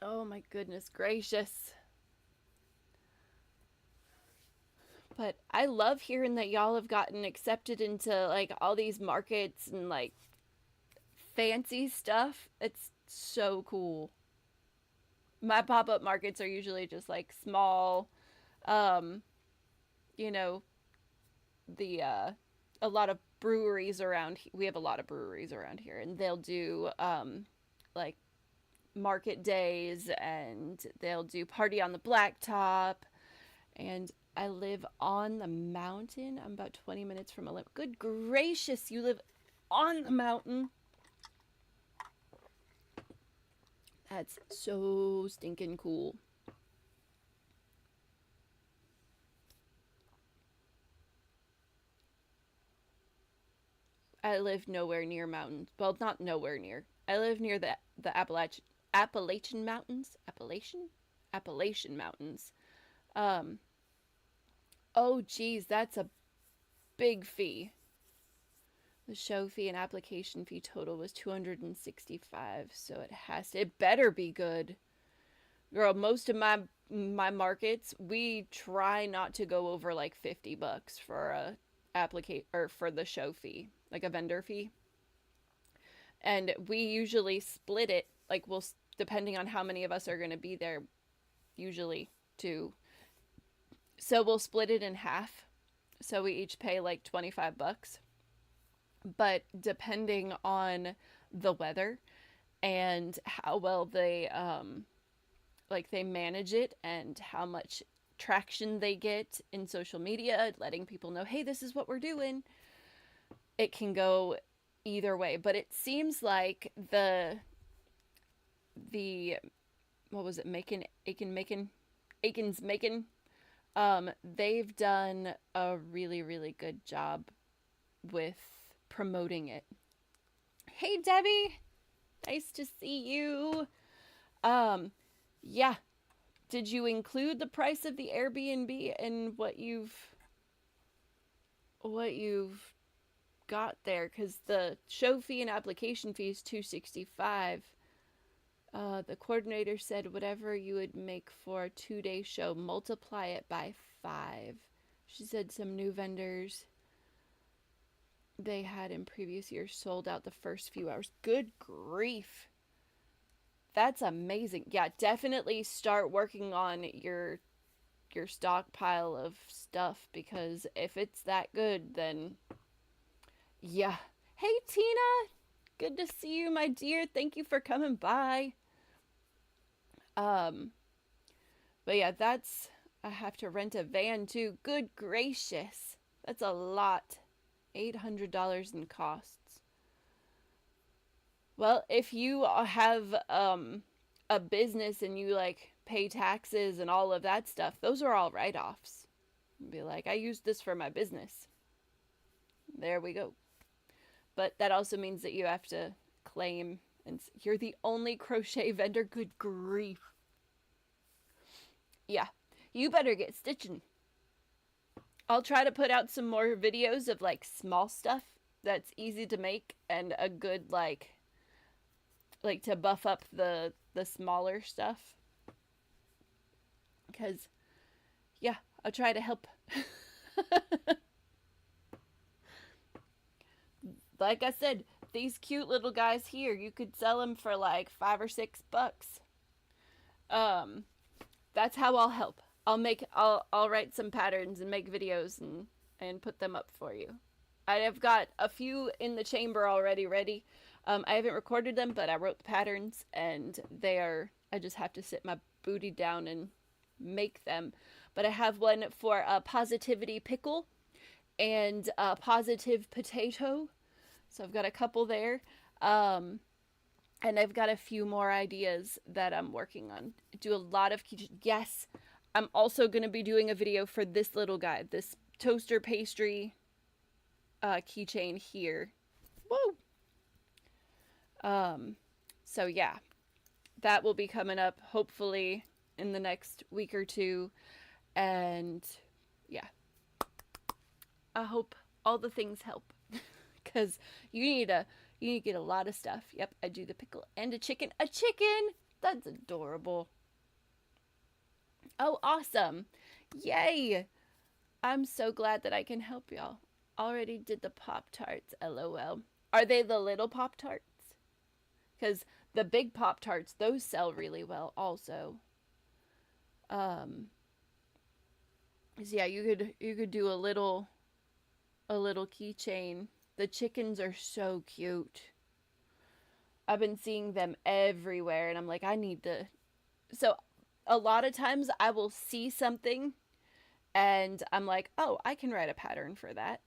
Oh my goodness gracious. But I love hearing that y'all have gotten accepted into like all these markets and like fancy stuff. It's so cool. My pop-up markets are usually just like small, um, you know, the a lot of breweries around we have a lot of breweries around here, and they'll do like market days, and they'll do party on the blacktop. And I live on the mountain. I'm about 20 minutes from Olymp. Good gracious, you live on the mountain. That's so stinking cool. I live nowhere near mountains. Well, not nowhere near. I live near the Appalachian Mountains. Appalachian Mountains. Um. Oh, geez, that's a big fee. The show fee and application fee total was $265, so it better be good. Girl, most of my markets, we try not to go over like $50 for a for the show fee, like a vendor fee. And we usually split it, like depending on how many of us are going to be there, usually two. So we'll split it in half. So we each pay like $25. But depending on the weather and how well they they manage it and how much traction they get in social media, letting people know, hey, this is what we're doing, it can go either way. But it seems like the what was it, Aiken's Macon, they've done a really, really good job with promoting it. Hey Debbie, nice to see you. Yeah, did you include the price of the Airbnb in what you've got there? Because the show fee and application fee is $265. The coordinator said whatever you would make for a 2-day show, multiply it by 5. She said some new vendors they had in previous years sold out the first few hours. Good grief. That's amazing. Yeah, definitely start working on your stockpile of stuff, because if it's that good, then yeah. Hey Tina, good to see you, my dear. Thank you for coming by. But yeah, I have to rent a van too. Good gracious. That's a lot. $800 in costs. Well, if you have a business and you like pay taxes and all of that stuff, those are all write-offs. Be like, I used this for my business. There we go. But that also means that you have to claim, and you're the only crochet vendor. Good grief. Yeah, you better get stitching. I'll try to put out some more videos of like small stuff that's easy to make and a good like to buff up the smaller stuff. Because yeah, I'll try to help. Like I said, these cute little guys here, you could sell them for like $5 or $6. That's how I'll help. I'll write some patterns and make videos and put them up for you. I have got a few in the chamber already ready. I haven't recorded them, but I wrote the patterns, and I just have to sit my booty down and make them. But I have one for a positivity pickle and a positive potato. So I've got a couple there. And I've got a few more ideas that I'm working on. I do a lot of yes. I'm also going to be doing a video for this little guy, this toaster pastry keychain here. Whoa! So yeah, that will be coming up hopefully in the next week or two. And yeah, I hope all the things help, because you need to get a lot of stuff. Yep, I do the pickle and a chicken. A chicken! That's adorable. Oh, awesome. Yay! I'm so glad that I can help y'all. Already did the Pop-Tarts, LOL. Are they the little Pop-Tarts? Because the big Pop-Tarts, those sell really well also. So yeah, you could do a little keychain. The chickens are so cute. I've been seeing them everywhere, and I'm like, I need to. So a lot of times I will see something and I'm like, oh, I can write a pattern for that.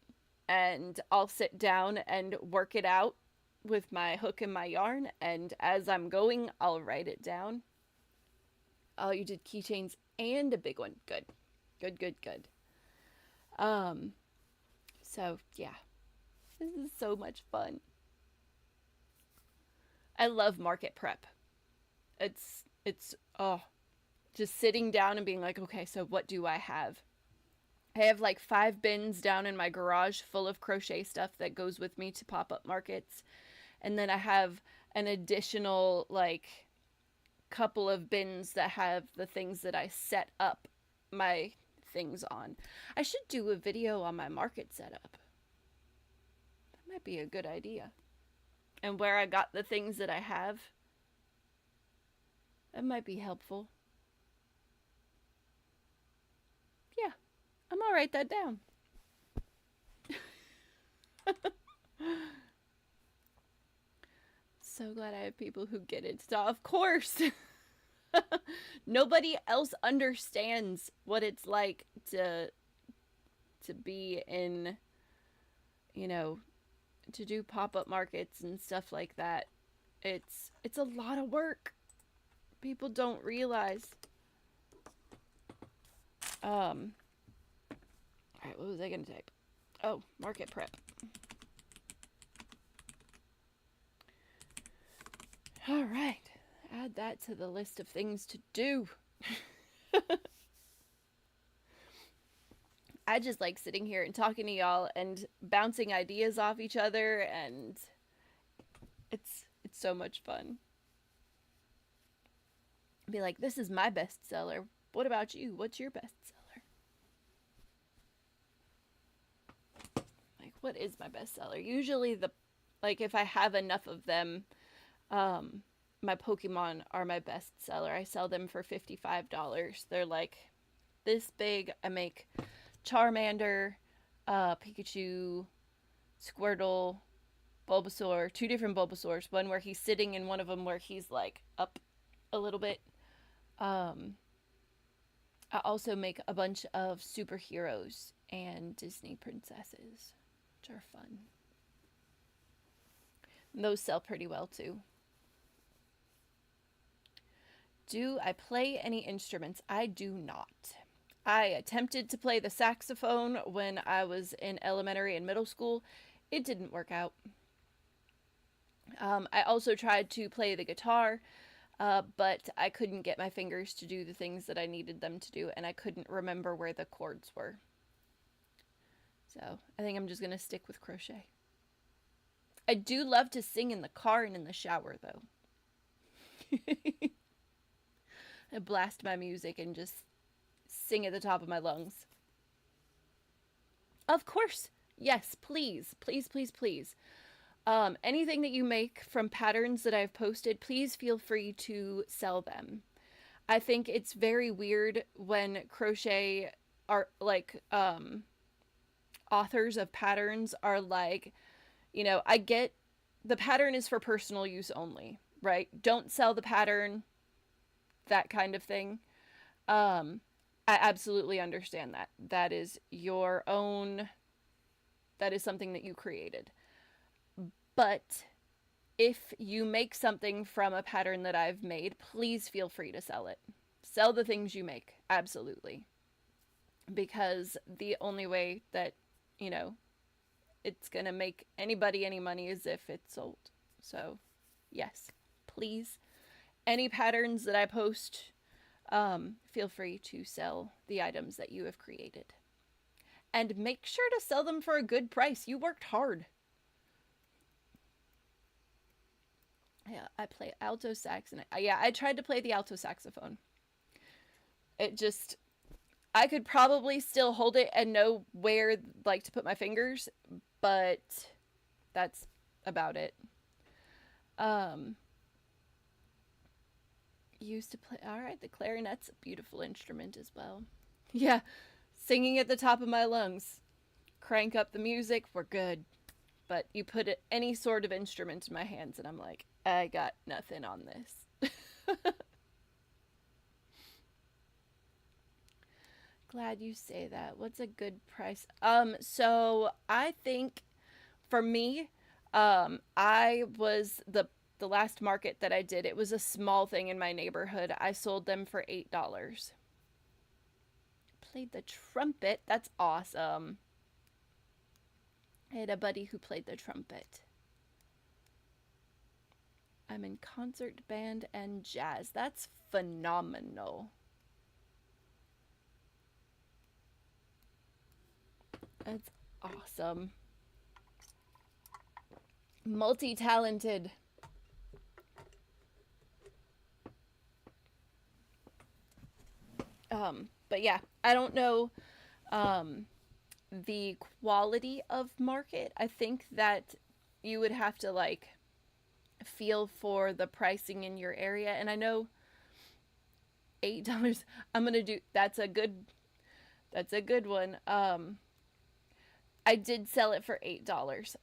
And I'll sit down and work it out with my hook and my yarn, and as I'm going, I'll write it down. Oh, you did keychains and a big one. Good. Good, good, good. So yeah, this is so much fun. I love market prep. It's just sitting down and being like, okay, so what do I have? I have like 5 bins down in my garage full of crochet stuff that goes with me to pop-up markets. And then I have an additional like couple of bins that have the things that I set up my things on. I should do a video on my market setup. That might be a good idea. And where I got the things that I have. That might be helpful. Yeah, I'm gonna write that down. So glad I have people who get it. So, of course. Nobody else understands what it's like to be in, you know, to do pop-up markets and stuff like that. It's a lot of work. People don't realize. All right, what was I gonna type? Oh, market prep. All right, add that to the list of things to do. I just like sitting here and talking to y'all and bouncing ideas off each other, and it's so much fun. Be like, this is my bestseller. What about you? What's your bestseller? Like, what is my bestseller? Usually if I have enough of them, my Pokemon are my bestseller. I sell them for $55. They're like this big. I make Charmander, Pikachu, Squirtle, Bulbasaur, 2 different Bulbasaurs. One where he's sitting and one of them where he's like up a little bit. I also make a bunch of superheroes and Disney princesses, which are fun. And those sell pretty well too. Do I play any instruments? I do not. I attempted to play the saxophone when I was in elementary and middle school. It didn't work out. I also tried to play the guitar, but I couldn't get my fingers to do the things that I needed them to do, and I couldn't remember where the chords were. So I think I'm just going to stick with crochet. I do love to sing in the car and in the shower, though. I blast my music and just sing at the top of my lungs. Of course. Yes, please. Please, please, please. Anything that you make from patterns that I've posted, please feel free to sell them. I think it's very weird when crochet are like, authors of patterns are like, I get the pattern is for personal use only, right? Don't sell the pattern, that kind of thing. I absolutely understand that. That is your own, that is something that you created. But if you make something from a pattern that I've made, please feel free to sell it. Sell the things you make, absolutely. Because the only way that, it's going to make anybody any money is if it's sold. So, yes, please. Any patterns that I post, feel free to sell the items that you have created. And make sure to sell them for a good price. You worked hard. Yeah, I play alto sax, and I tried to play the alto saxophone. I could probably still hold it and know where, to put my fingers, but that's about it. Used to play, alright, the clarinet's a beautiful instrument as well. Yeah, singing at the top of my lungs. Crank up the music, we're good. But you put any sort of instrument in my hands and I'm like, I got nothing on this. Glad you say that. What's a good price? So I think for me, I was the last market that I did, it was a small thing in my neighborhood. I sold them for $8. Played the trumpet. That's awesome. I had a buddy who played the trumpet. I'm in concert band and jazz. That's phenomenal. That's awesome. Multi-talented. But yeah, I don't know the quality of market. I think that you would have to like feel for the pricing in your area. And I know $8. I'm gonna do that's a good one. I did sell it for $8.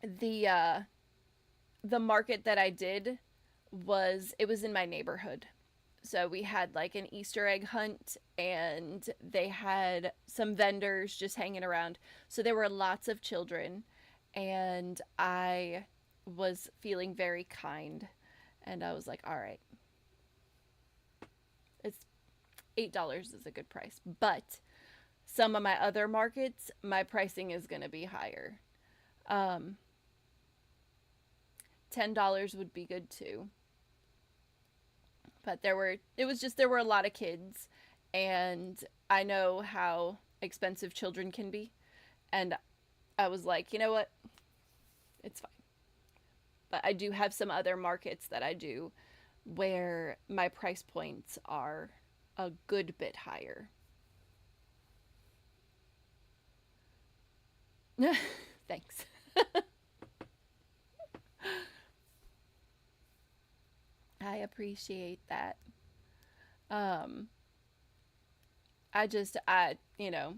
The the market that I did it was in my neighborhood. So we had like an Easter egg hunt and they had some vendors just hanging around. So there were lots of children and I was feeling very kind and I was like, all right, it's $8 is a good price. But some of my other markets, my pricing is going to be higher. Um, $10 would be good too. But there were a lot of kids and I know how expensive children can be. And I was like, you know what? It's fine. But I do have some other markets that I do where my price points are a good bit higher. Thanks. I appreciate that. Um, you know,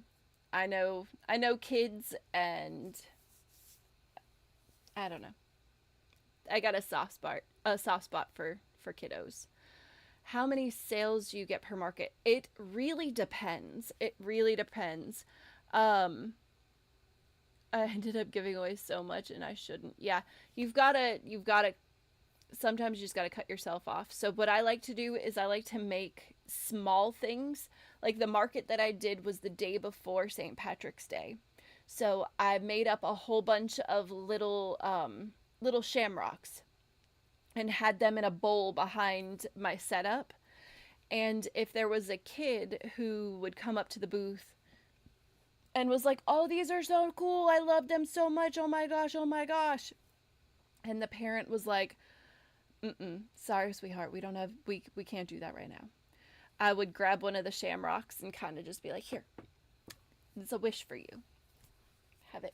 I know kids and I don't know. I got a soft spot for kiddos. How many sales do you get per market? It really depends. It really depends. Um, I ended up giving away so much and I shouldn't. Yeah, you've got to sometimes you just got to cut yourself off. So what I like to do is I like to make small things. Like the market that I did was the day before St. Patrick's Day. So I made up a whole bunch of little shamrocks and had them in a bowl behind my setup. And if there was a kid who would come up to the booth and was like, "Oh, these are so cool. I love them so much. Oh my gosh. Oh my gosh." And the parent was like, sorry, sweetheart, we can't do that right now. I would grab one of the shamrocks and kind of just be like, here, it's a wish for you. Have it.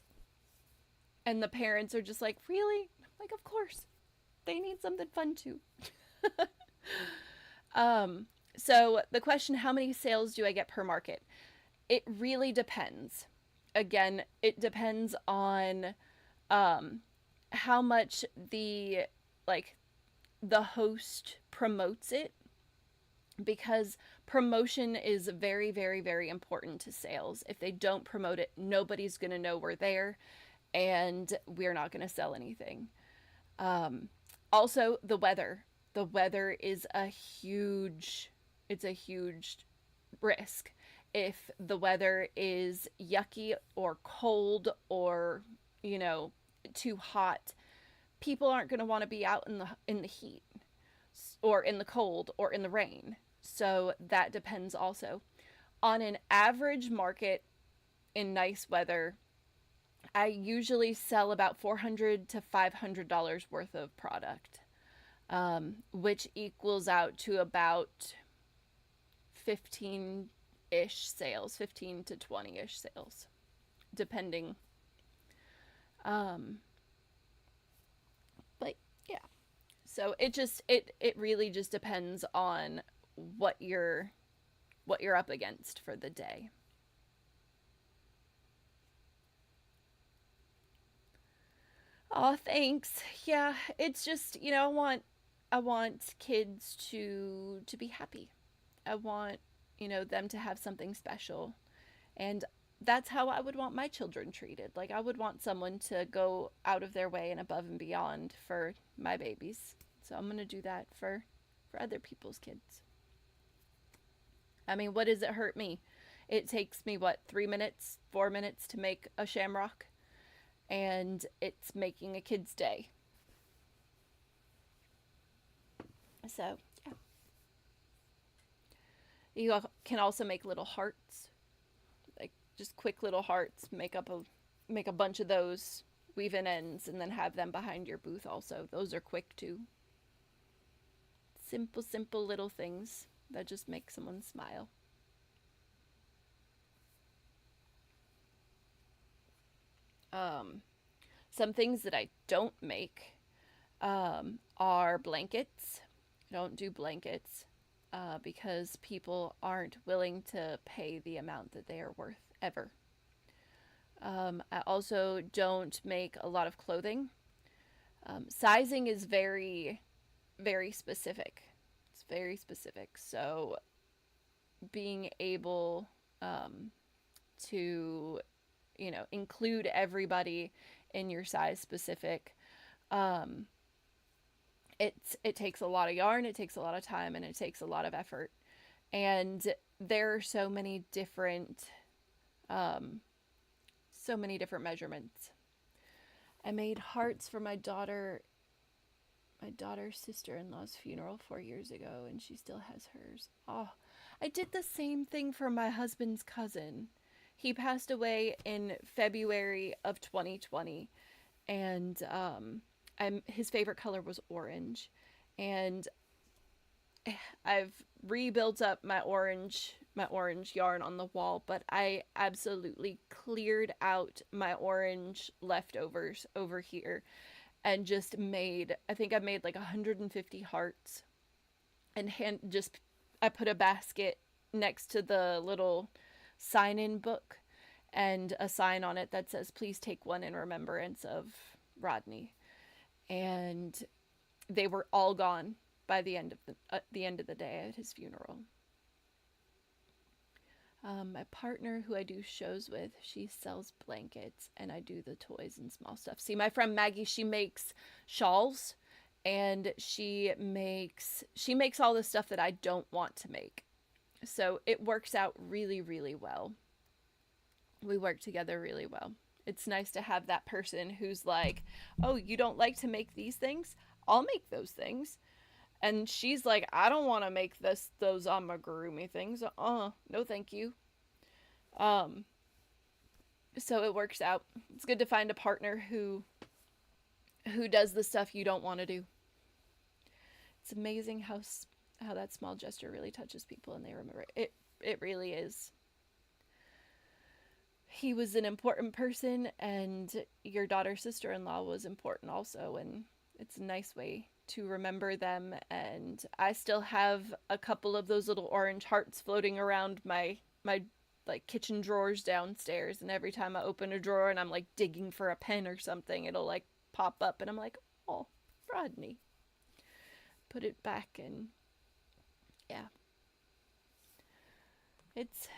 And the parents are just like, really? Like, of course. They need something fun too. So the question, how many sales do I get per market? It really depends. Again, it depends on how much like the host promotes it, because promotion is very, very, very important to sales. If they don't promote it, nobody's going to know we're there and we're not going to sell anything. Also, the weather. The weather is it's a huge risk. If the weather is yucky or cold or, you know, too hot, people aren't going to want to be out in the heat or in the cold or in the rain. So that depends also. On an average market in nice weather, I usually sell about $400 to $500 worth of product, which equals out to about 15-ish sales, 15 to 20-ish sales, depending. But yeah, so it really just depends on what you're up against for the day. Oh, thanks. Yeah, it's just, I want kids to be happy. I want, them to have something special. And that's how I would want my children treated. Like I would want someone to go out of their way and above and beyond for my babies. So I'm going to do that for other people's kids. I mean, what does it hurt me? It takes me what, 3 minutes, 4 minutes to make a shamrock, and it's making a kid's day. So, yeah. You can also make little hearts, like just quick little hearts. Make a bunch of those, weave in ends, and then have them behind your booth also. Those are quick too. Simple, simple little things that just make someone smile. Some things that I don't make are blankets. I don't do blankets because people aren't willing to pay the amount that they are worth ever. I also don't make a lot of clothing. Sizing is very, very specific. It's very specific. So being able to, include everybody in your size specific, it takes a lot of yarn, it takes a lot of time, and it takes a lot of effort. And there are so many different measurements. I made hearts for my daughter's sister-in-law's funeral 4 years ago, and she still has hers. Oh, I did the same thing for my husband's cousin. He passed away in February of 2020, and his favorite color was orange, and I've rebuilt up my orange yarn on the wall, but I absolutely cleared out my orange leftovers over here and just I think I made like 150 hearts, and I put a basket next to the little sign-in book and a sign on it that says, "Please take one in remembrance of Rodney." And they were all gone by the end of the day at his funeral. My partner, who I do shows with, she sells blankets, and I do the toys and small stuff. See, my friend Maggie, she makes shawls, and she makes all the stuff that I don't want to make. So it works out really, really well. We work together really well. It's nice to have that person who's like, "Oh, you don't like to make these things? I'll make those things." And she's like, "I don't want to make those amigurumi things. No thank you." So it works out. It's good to find a partner who does the stuff you don't want to do. It's amazing how that small gesture really touches people and they remember it. It really is. He was an important person, and your daughter's sister-in-law was important also, and it's a nice way to remember them. And I still have a couple of those little orange hearts floating around my like kitchen drawers downstairs, and every time I open a drawer and I'm like digging for a pen or something, it'll like pop up, and I'm like, "Oh, Rodney." Put it back, and yeah. It's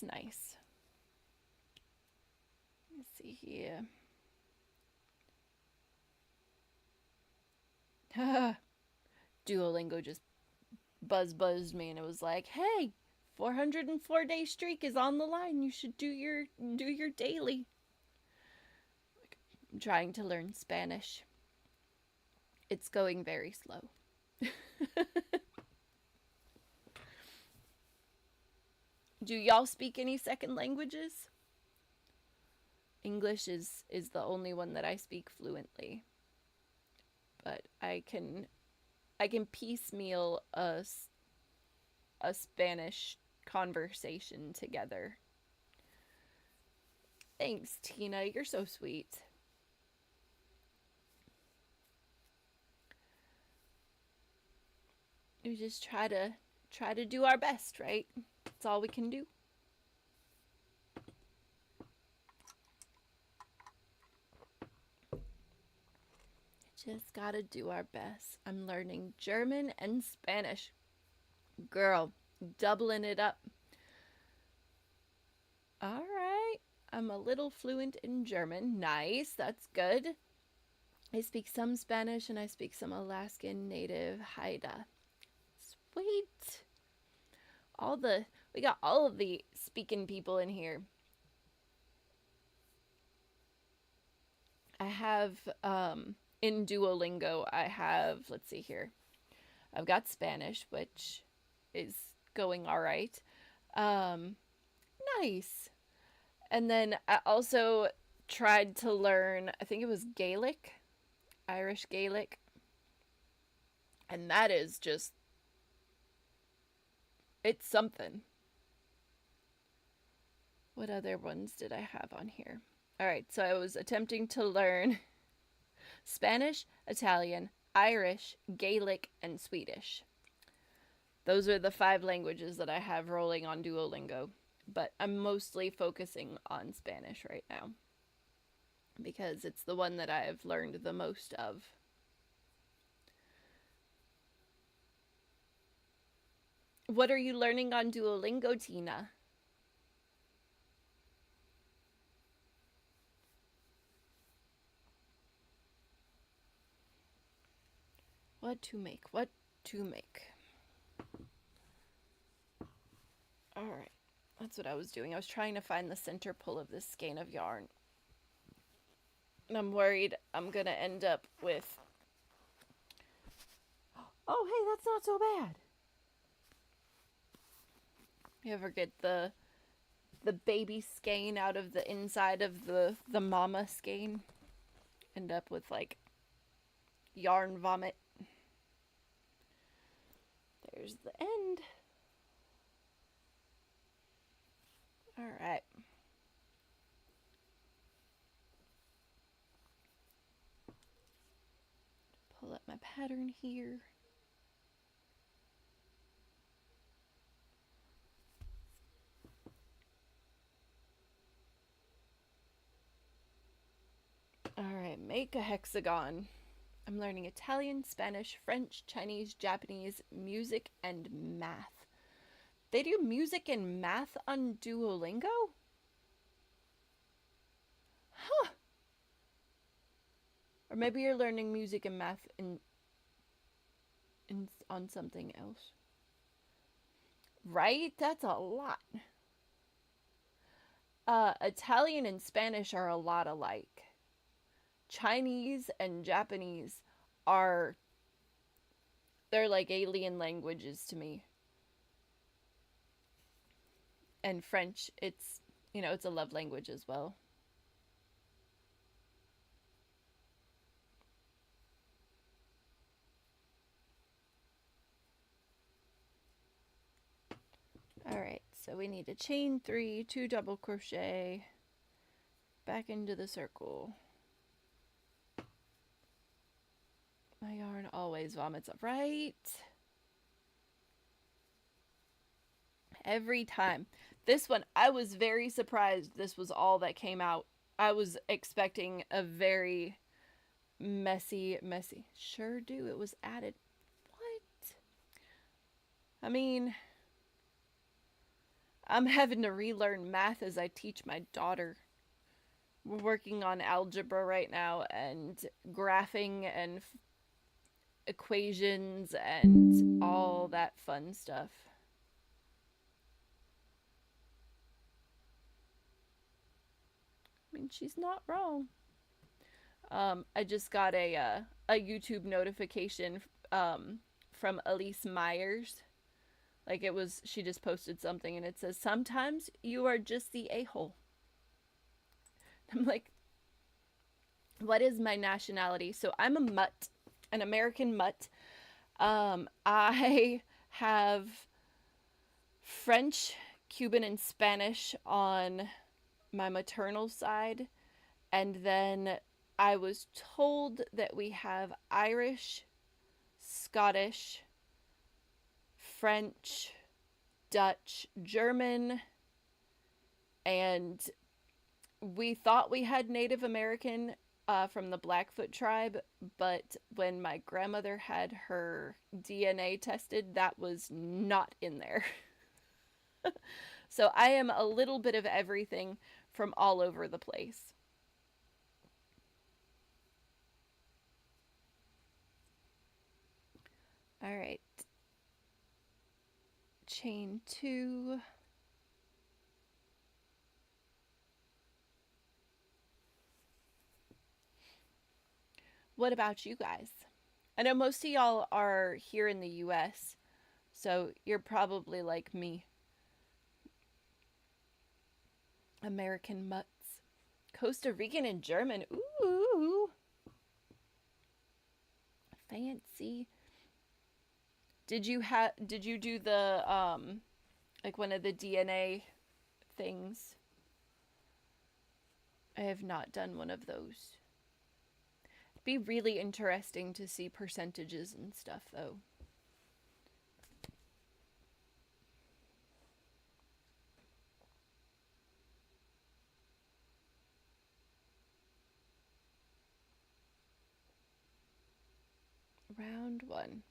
nice. Let's see here. Duolingo just buzzed me, and it was like, "Hey, 404-day streak is on the line. You should do your daily." I'm trying to learn Spanish. It's going very slow. Do y'all speak any second languages? English is the only one that I speak fluently. But I can piecemeal a Spanish conversation together. Thanks, Tina. You're so sweet. We just try to do our best, right? That's all we can do. Just gotta do our best. I'm learning German and Spanish. Girl, doubling it up. All right. I'm a little fluent in German. Nice. That's good. I speak some Spanish, and I speak some Alaskan Native Haida. Sweet. We got all of the speaking people in here. I have in Duolingo, I have, let's see here. I've got Spanish, which is going all right. Nice. And then I also tried to learn, I think it was Gaelic, Irish Gaelic. And that is just, it's something. What other ones did I have on here? All right, so I was attempting to learn Spanish, Italian, Irish, Gaelic, and Swedish. Those are the 5 languages that I have rolling on Duolingo. But I'm mostly focusing on Spanish right now because it's the one that I've learned the most of. What are you learning on Duolingo, Tina? What to make? What to make? All right. That's what I was doing. I was trying to find the center pull of this skein of yarn. And I'm worried I'm going to end up with... Oh, hey, that's not so bad. You ever get the baby skein out of the inside of the mama skein? End up with, like, yarn vomit. There's the end. All right. Pull up my pattern here. All right, make a hexagon. I'm learning Italian, Spanish, French, Chinese, Japanese, music, and math. They do music and math on Duolingo? Huh. Or maybe you're learning music and math in on something else. Right? That's a lot. Italian and Spanish are a lot alike. Chinese and Japanese are, they're like alien languages to me. And French, it's, it's a love language as well. All right, so we need to chain 3, 2 double crochet, back into the circle. My yarn always vomits up, right? Every time. This one, I was very surprised this was all that came out. I was expecting a very messy. Sure do, it was added. What? I mean, I'm having to relearn math as I teach my daughter. We're working on algebra right now and graphing and equations and all that fun stuff. I mean, she's not wrong. I just got a YouTube notification from Elise Myers. Like, it was, she just posted something and it says, "Sometimes you are just the a-hole." I'm like, what is my nationality? So I'm a mutt, an American mutt. I have French, Cuban, and Spanish on my maternal side. And then I was told that we have Irish, Scottish, French, Dutch, German, and we thought we had Native American from the Blackfoot tribe, but when my grandmother had her DNA tested, that was not in there. So I am a little bit of everything from all over the place. All right. Chain 2. What about you guys? I know most of y'all are here in the US, so you're probably like me. American mutts. Costa Rican and German. Ooh. Fancy. Did you do the like one of the DNA things? I have not done one of those. It'd be really interesting to see percentages and stuff though. Round 1.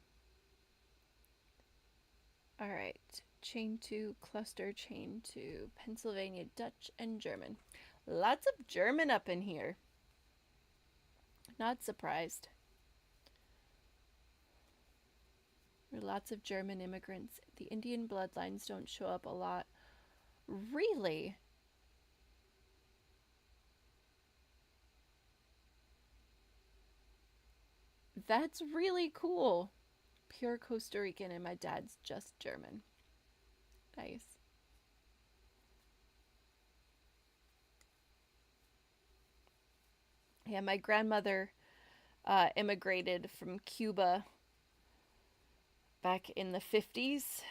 All right. Chain 2, cluster, chain 2, Pennsylvania, Dutch, and German. Lots of German up in here. Not surprised. There are lots of German immigrants. The Indian bloodlines don't show up a lot. Really? That's really cool. Pure Costa Rican and my dad's just German. Nice. Yeah, my grandmother immigrated from Cuba back in the 50s.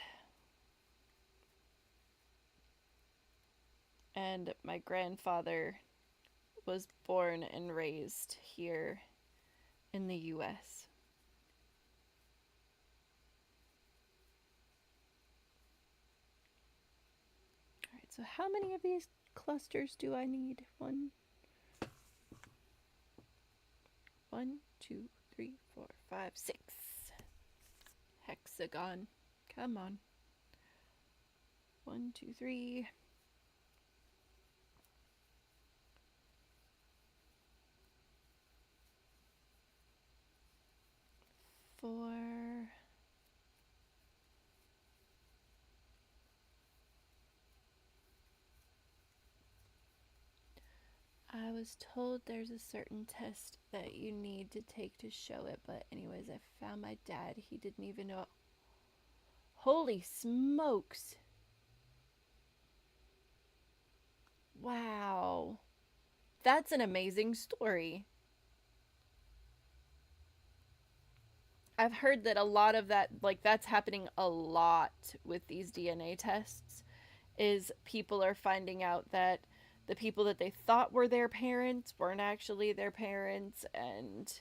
And my grandfather was born and raised here in the US. All right, so how many of these clusters do I need? 1, 2, 3, 4, 5, 6. Hexagon. Come on. 1, 2, 3. 4. I was told there's a certain test that you need to take to show it, but anyways, I found my dad. He didn't even know. Holy smokes. Wow. That's an amazing story. I've heard that a lot of that, like, that's happening a lot with these DNA tests, is people are finding out that the people that they thought were their parents weren't actually their parents, and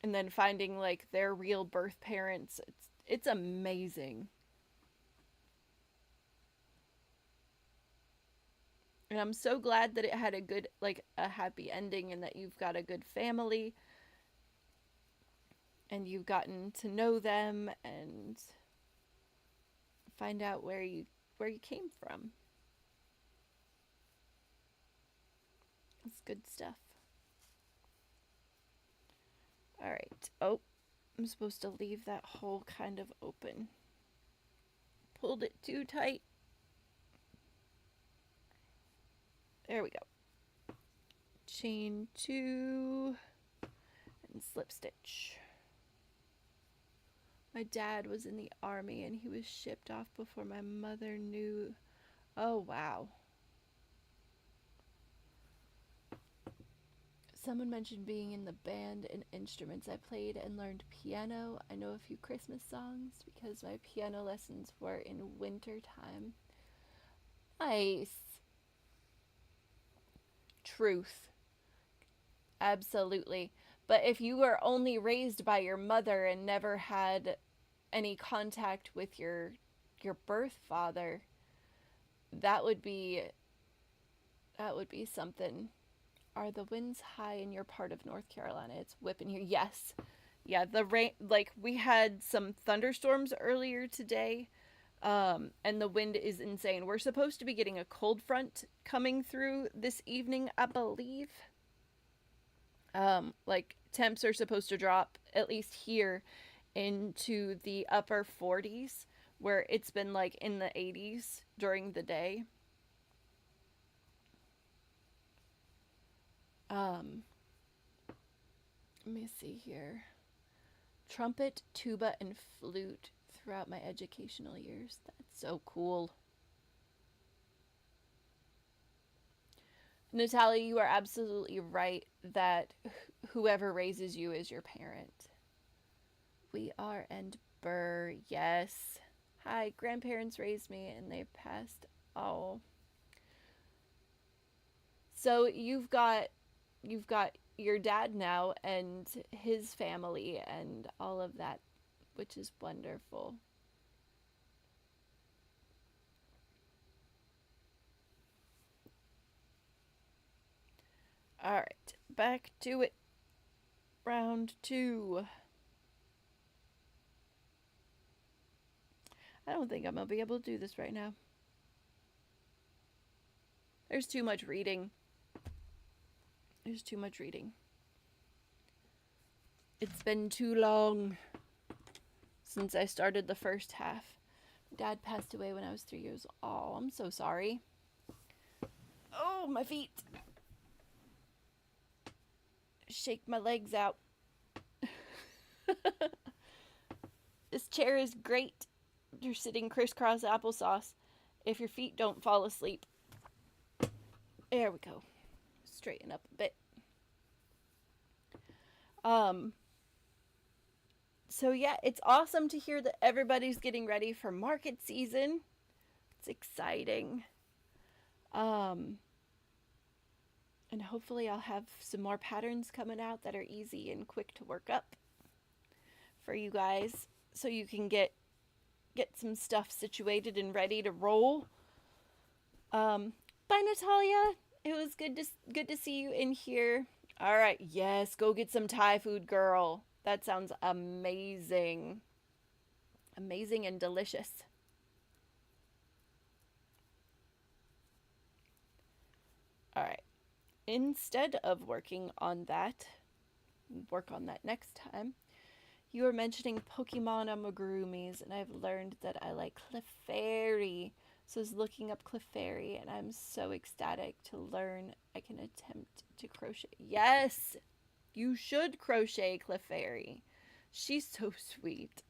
then finding like their real birth parents. It's amazing. And I'm so glad that it had a good, like, a happy ending, and that you've got a good family and you've gotten to know them and find out where you came from. It's good stuff. All right. Oh, I'm supposed to leave that hole kind of open. Pulled it too tight. There we go. Chain 2 and slip stitch. My dad was in the army and he was shipped off before my mother knew. Oh, wow. Someone mentioned being in the band and instruments. I played and learned piano. I know a few Christmas songs because my piano lessons were in winter time. Nice. Truth. Absolutely. But if you were only raised by your mother and never had any contact with your birth father, that would be something. Are the winds high in your part of North Carolina? It's whipping here. Yes. Yeah, the rain, like, we had some thunderstorms earlier today, and the wind is insane. We're supposed to be getting a cold front coming through this evening, I believe. Like, temps are supposed to drop, at least here, into the upper 40s, where it's been like in the 80s during the day. Let me see here. Trumpet, tuba, and flute throughout my educational years. That's so cool. Natalia, you are absolutely right that whoever raises you is your parent. We are and Burr, yes. Hi, grandparents raised me and they passed. Oh. So you've got your dad now and his family and all of that, which is wonderful. All right, back to it. Round 2. I don't think I'm gonna be able to do this right now. There's too much reading. There's too much reading. It's been too long since I started the first half. Dad passed away when I was 3 years old. Oh, I'm so sorry. Oh, my feet. Shake my legs out. This chair is great. You're sitting crisscross applesauce if your feet don't fall asleep. There we go. Straighten up a bit. So yeah, it's awesome to hear that everybody's getting ready for market season. It's exciting. And hopefully I'll have some more patterns coming out that are easy and quick to work up for you guys so you can get some stuff situated and ready to roll. Bye, Natalia. It was good to see you in here. All right, yes, go get some Thai food, girl. That sounds amazing. Amazing and delicious. All right. Instead of working on that, work on that next time. You were mentioning Pokemon amigurumis, and I've learned that I like Clefairy. So I was looking up Clefairy, and I'm so ecstatic to learn I can attempt to crochet. Yes! You should crochet Clefairy. She's so sweet.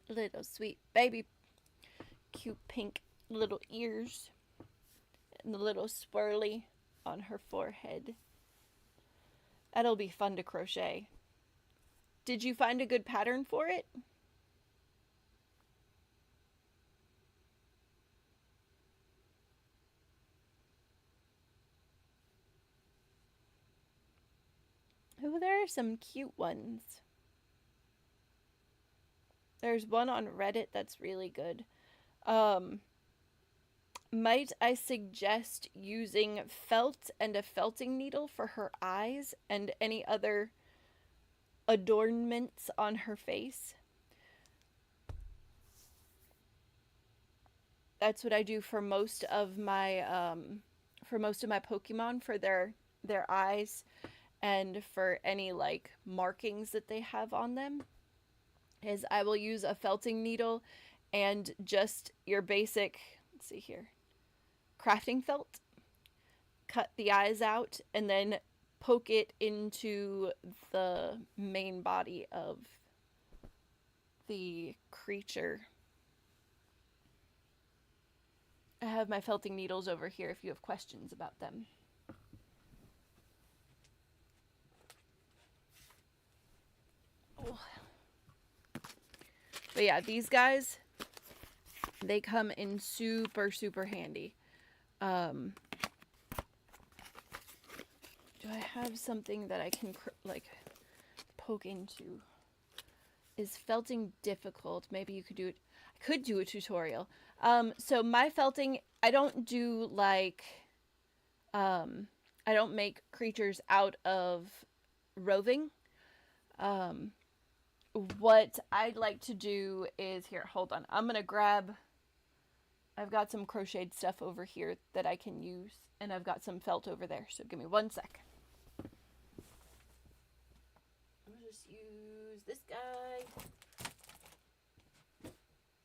Little sweet baby. Cute pink little ears. And the little swirly on her forehead. That'll be fun to crochet. Did you find a good pattern for it? Oh, there are some cute ones. There's one on Reddit that's really good. Might I suggest using felt and a felting needle for her eyes and any other adornments on her face? That's what I do for most of my Pokemon, for their eyes and for any like markings that they have on them. Is I will use a felting needle and just your basic, let's see here, crafting felt, cut the eyes out, and then poke it into the main body of the creature. I have my felting needles over here if you have questions about them. Oh. But yeah, these guys, they come in super, super handy. Do I have something that I can like poke into? Is felting difficult? Maybe you could do it. I could do a tutorial. So my felting, I don't do like, I don't make creatures out of roving. What I'd like to do is, here, hold on. I'm going to grab, I've got some crocheted stuff over here that I can use, and I've got some felt over there. So give me 1 sec. I'll just use this guy.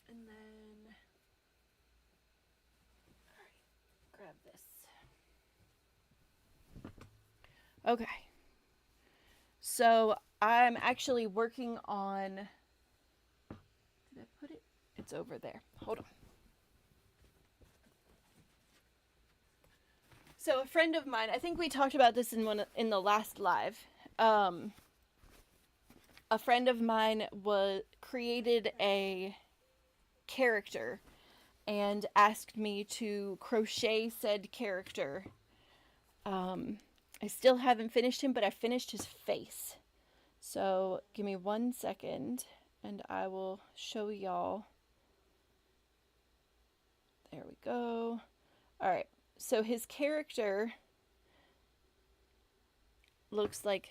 And then, alright, grab this. Okay. So I'm actually working on, did I put it? It's over there. Hold on. So a friend of mine, I think we talked about this in the last live. A friend of mine created a character and asked me to crochet said character. I still haven't finished him, but I finished his face. So give me 1 second and I will show y'all. There we go. All right. So his character looks like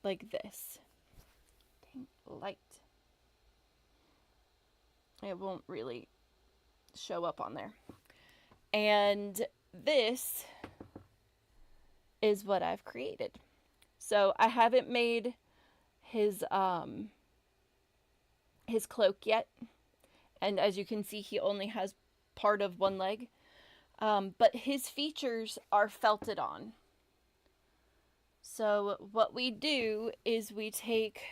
this. Dang, light. It won't really show up on there. And this is what I've created. So I haven't made his cloak yet. And as you can see, he only has part of one leg. But his features are felted on. So what we do is we take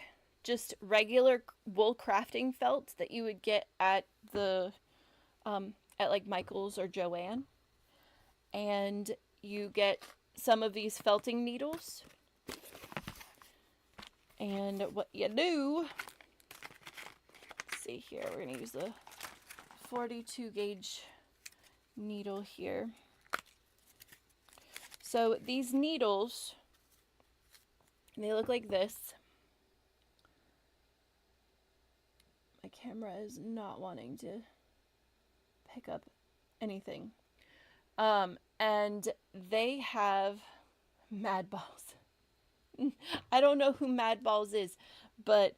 just regular wool crafting felt that you would get at the at like Michael's or Joann, and you get some of these felting needles, and what you do, let's see here, we're gonna use the 42 gauge needle here. So these needles, they look like this. My camera is not wanting to pick up anything. And they have Mad Balls. I don't know who Mad Balls is, but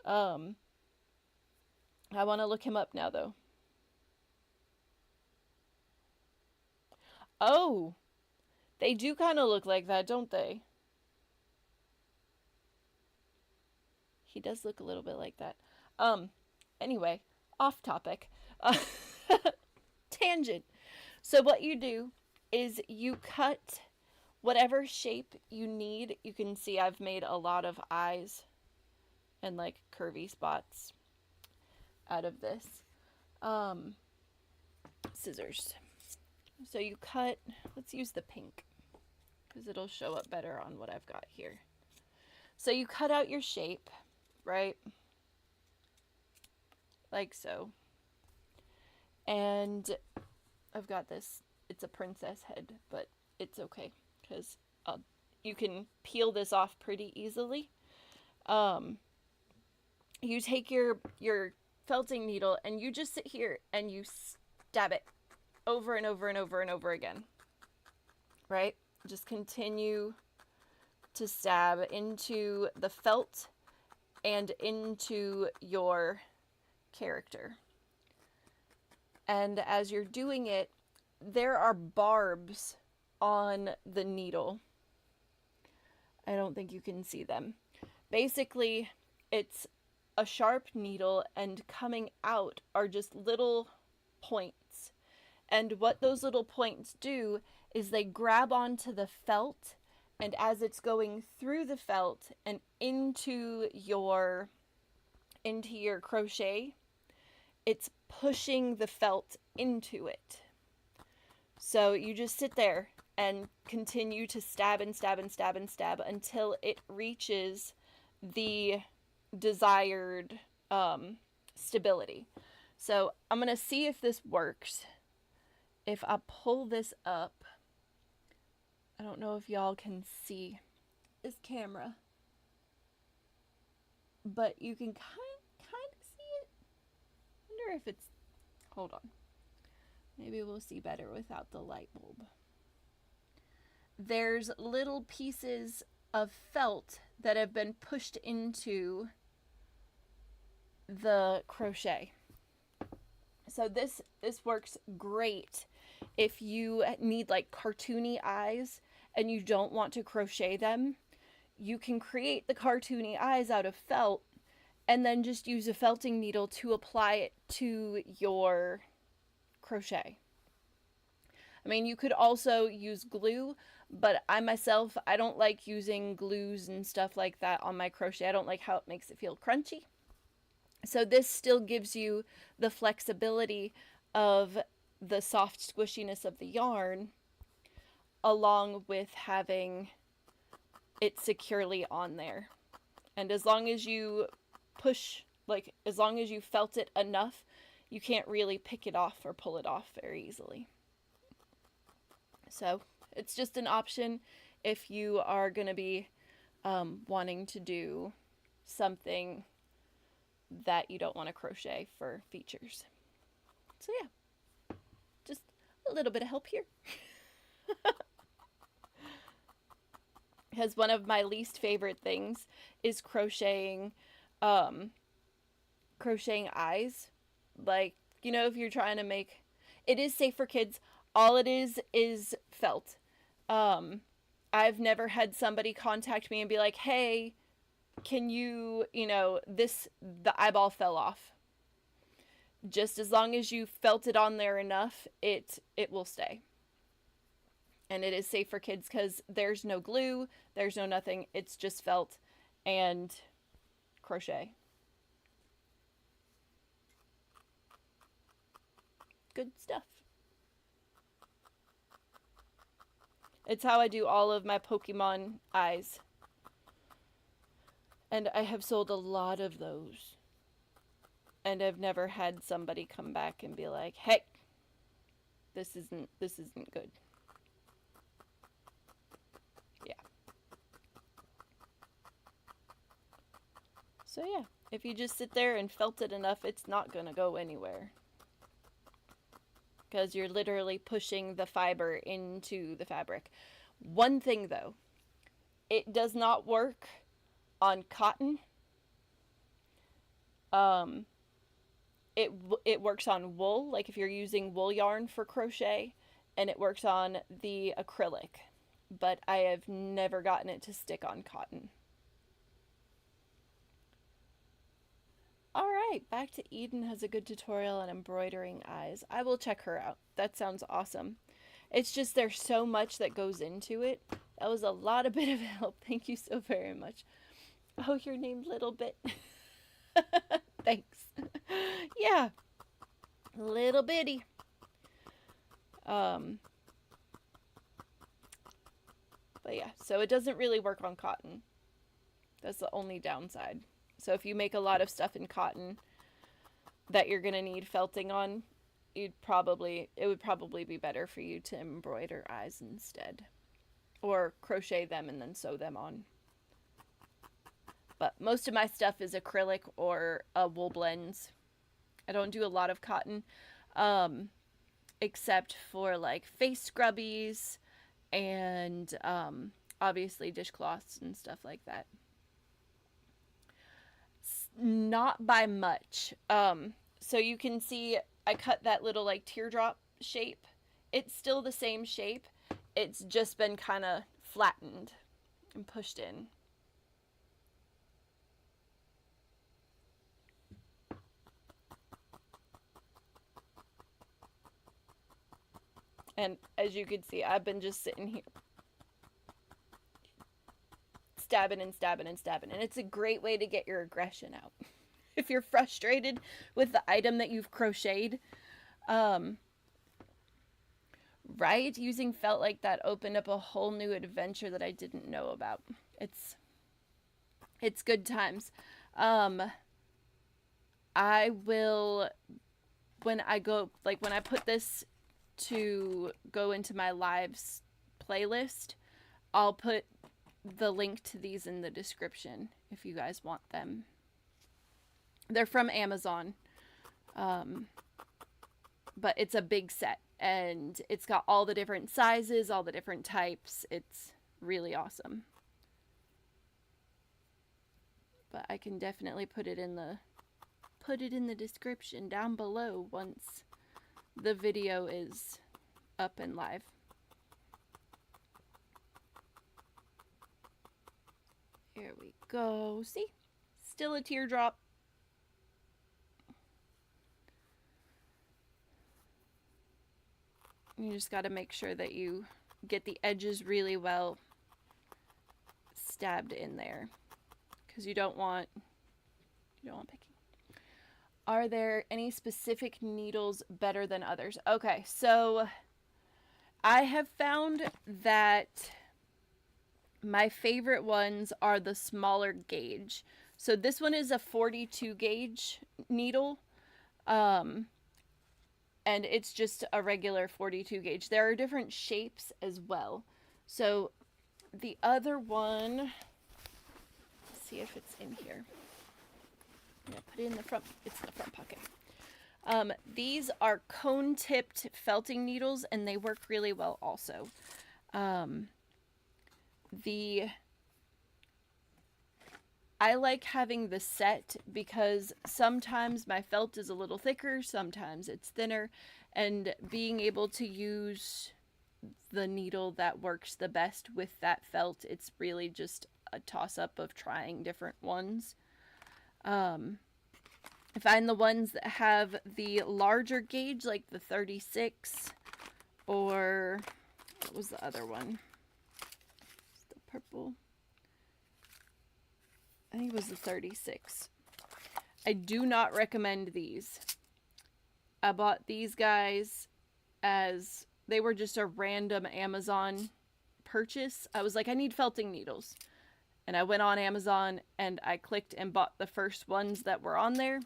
I want to look him up now though. Oh, they do kind of look like that, don't they? He does look a little bit like that. Anyway, off topic. Tangent. So what you do is you cut whatever shape you need. You can see I've made a lot of eyes and like curvy spots out of this. Scissors. So you cut, let's use the pink because it'll show up better on what I've got here. So you cut out your shape, right? Like so. And I've got this, it's a princess head, but it's okay because you can peel this off pretty easily. You take your felting needle and you just sit here and you stab it over and over and over and over again, right? Just continue to stab into the felt and into your character. And as you're doing it, there are barbs on the needle. I don't think you can see them. Basically, it's a sharp needle and coming out are just little points. And what those little points do is they grab onto the felt, and as it's going through the felt and into your crochet, it's pushing the felt into it. So you just sit there and continue to stab and stab and stab and stab until it reaches the desired stability. So I'm going to see if this works. If I pull this up, I don't know if y'all can see this camera, but you can kind of see it. I wonder if it's, hold on. Maybe we'll see better without the light bulb. There's little pieces of felt that have been pushed into the crochet. So this works great if you need like cartoony eyes and you don't want to crochet them. You can create the cartoony eyes out of felt and then just use a felting needle to apply it to your crochet. I mean, you could also use glue, but I myself, I don't like using glues and stuff like that on my crochet. I don't like how it makes it feel crunchy. So this still gives you the flexibility of the soft squishiness of the yarn, along with having it securely on there. And as long as you push, like as long as you felt it enough, you can't really pick it off or pull it off very easily. So it's just an option if you are going to be wanting to do something that you don't want to crochet for features. So yeah, just a little bit of help here. Because one of my least favorite things is crocheting eyes. Like, you know, if you're trying to make, it is safe for kids. All it is felt. I've never had somebody contact me and be like, hey, can you, the eyeball fell off. Just as long as you felt it on there enough, it will stay. And it is safe for kids because there's no glue, there's no nothing. It's just felt and crochet. Good stuff. It's how I do all of my Pokemon eyes. And I have sold a lot of those. And I've never had somebody come back and be like, hey, this isn't good. Yeah. So yeah, if you just sit there and felt it enough, it's not gonna go anywhere. Because you're literally pushing the fiber into the fabric. One thing though, it does not work on cotton. It works on wool, like if you're using wool yarn for crochet, and it works on the acrylic, but I have never gotten it to stick on cotton. Alright, back to Eden has a good tutorial on embroidering eyes. I will check her out. That sounds awesome. It's just there's so much that goes into it. That was a lot of bit of help. Thank you so very much. Oh, you're named Little Bit. Thanks. Yeah. Little bitty. But yeah, so it doesn't really work on cotton. That's the only downside. So if you make a lot of stuff in cotton that you're going to need felting on, it would probably be better for you to embroider eyes instead. Or crochet them and then sew them on. But most of my stuff is acrylic or wool blends. I don't do a lot of cotton, except for like face scrubbies and obviously dishcloths and stuff like that. Not by much. So you can see I cut that little like teardrop shape. It's still the same shape. It's just been kind of flattened and pushed in. And as you can see, I've been just sitting here stabbing and stabbing and stabbing. And it's a great way to get your aggression out. If you're frustrated with the item that you've crocheted, right? Using felt like that opened up a whole new adventure that I didn't know about. It's good times. I will, when I put this to go into my lives playlist, I'll put the link to these in the description if you guys want them. They're from Amazon, but it's a big set and it's got all the different sizes, all the different types. It's really awesome. But I can definitely put it in the description down below once the video is up and live. Here we go. See? Still a teardrop. You just got to make sure that you get the edges really well stabbed in there, because you don't want picking. Are there any specific needles better than others? Okay, so I have found that my favorite ones are the smaller gauge. So this one is a 42 gauge needle. And it's just a regular 42 gauge. There are different shapes as well. So the other one, let's see if it's in here. I'm gonna put it in the front. It's in the front pocket. These are cone-tipped felting needles, and they work really well also. I like having the set because sometimes my felt is a little thicker, sometimes it's thinner, and being able to use the needle that works the best with that felt, it's really just a toss-up of trying different ones. I find the ones that have the larger gauge, like the 36, or what was the other one? It's the purple. I think it was the 36. I do not recommend these. I bought these guys as they were just a random Amazon purchase. I was like, I need felting needles. And I went on Amazon and I clicked and bought the first ones that were on there.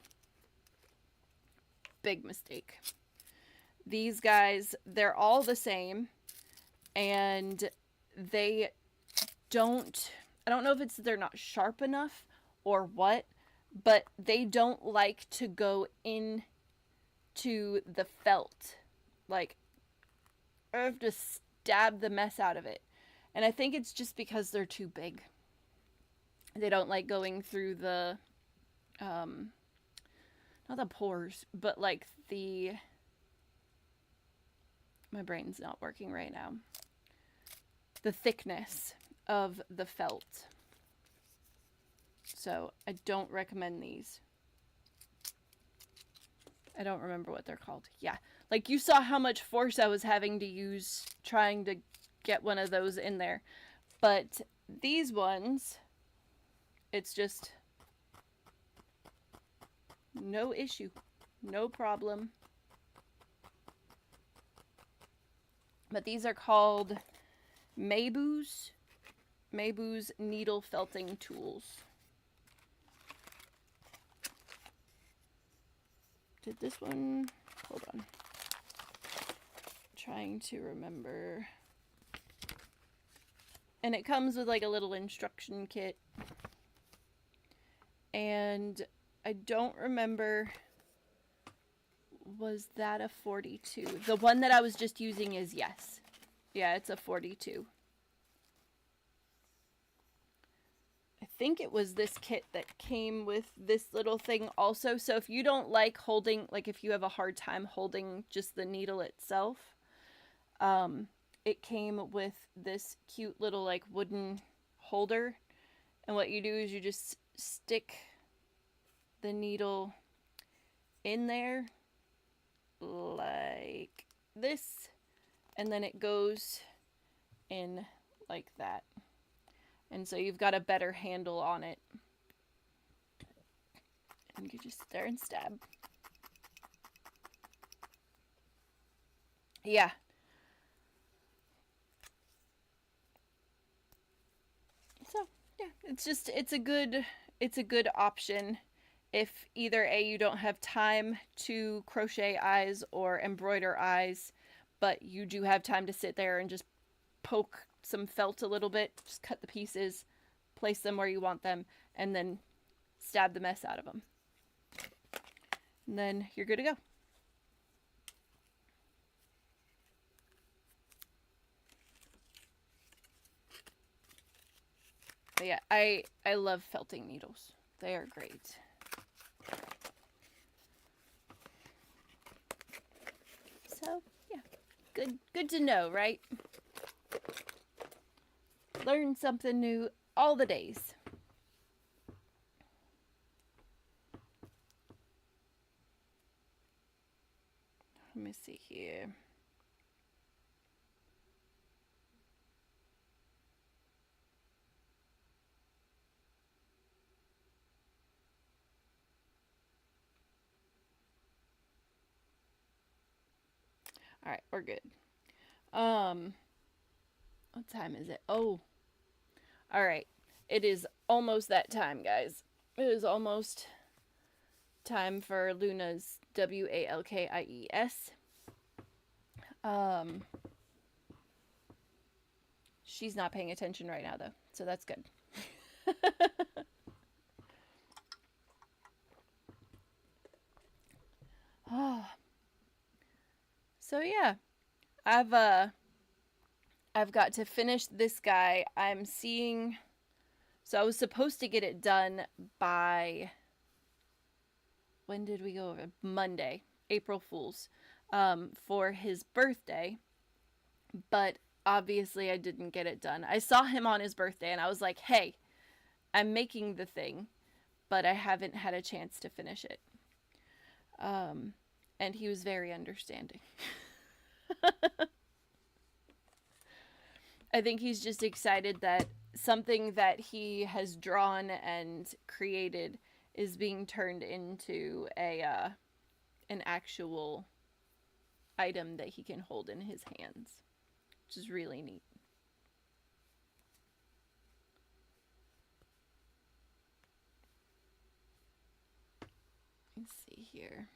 Big mistake. These guys, they're all the same. And they don't... I don't know if it's they're not sharp enough or what, but they don't like to go into the felt. Like, I have to stab the mess out of it. And I think it's just because they're too big. They don't like going through the, not the pores, but like the, my brain's not working right now. The thickness of the felt. So I don't recommend these. I don't remember what they're called. Yeah, like you saw how much force I was having to use trying to get one of those in there. But these ones, it's just no issue, no problem. But these are called Maybu's needle felting tools. Did this one, hold on. Trying to remember. And it comes with like a little instruction kit. And I don't remember, was that a 42? The one that I was just using is yes. Yeah, it's a 42. I think it was this kit that came with this little thing also. So if you don't like holding, like if you have a hard time holding just the needle itself, it came with this cute little like wooden holder. And what you do is you just stick the needle in there like this, and then it goes in like that. And so you've got a better handle on it. And you just sit there and stab. Yeah. So, yeah, it's a good option if either A, you don't have time to crochet eyes or embroider eyes, but you do have time to sit there and just poke some felt a little bit, just cut the pieces, place them where you want them, and then stab the mess out of them. And then you're good to go. But yeah, I love felting needles. They are great. So, yeah, good to know, right? Learn something new all the days. Let me see here. All right, we're good. Um, what time is it? Oh, all right. It is almost that time, guys. It is almost time for Luna's WALKIES. Um, she's not paying attention right now, though, so that's good. So yeah, I've uh I've got to finish this guy. I'm seeing, so I was supposed to get it done by, when did we go over? Monday, April Fool's, for his birthday. But obviously I didn't get it done. I saw him on his birthday and I was like, hey, I'm making the thing, but I haven't had a chance to finish it. And he was very understanding. I think he's just excited that something that he has drawn and created is being turned into an actual item that he can hold in his hands, which is really neat. Let's see here.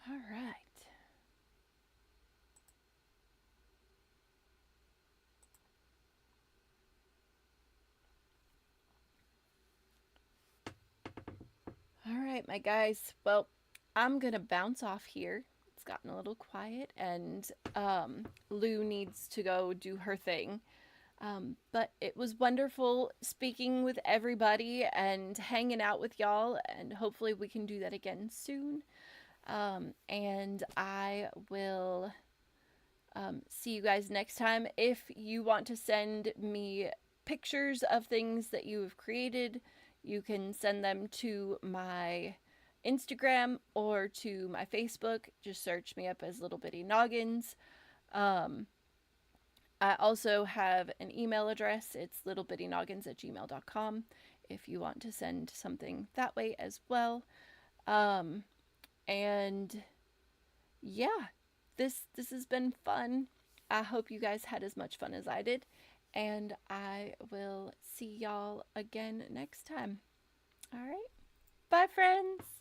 All right. All right, my guys. Well, I'm going to bounce off here. It's gotten a little quiet, and Lou needs to go do her thing. But it was wonderful speaking with everybody and hanging out with y'all, and hopefully we can do that again soon. And I will see you guys next time. If you want to send me pictures of things that you have created, you can send them to my Instagram or to my Facebook. Just search me up as Little Bitty Noggins. I also have an email address. It's littlebittynoggins@gmail.com if you want to send something that way as well. And yeah, this has been fun. I hope you guys had as much fun as I did, and I will see y'all again next time. All right. Bye, friends.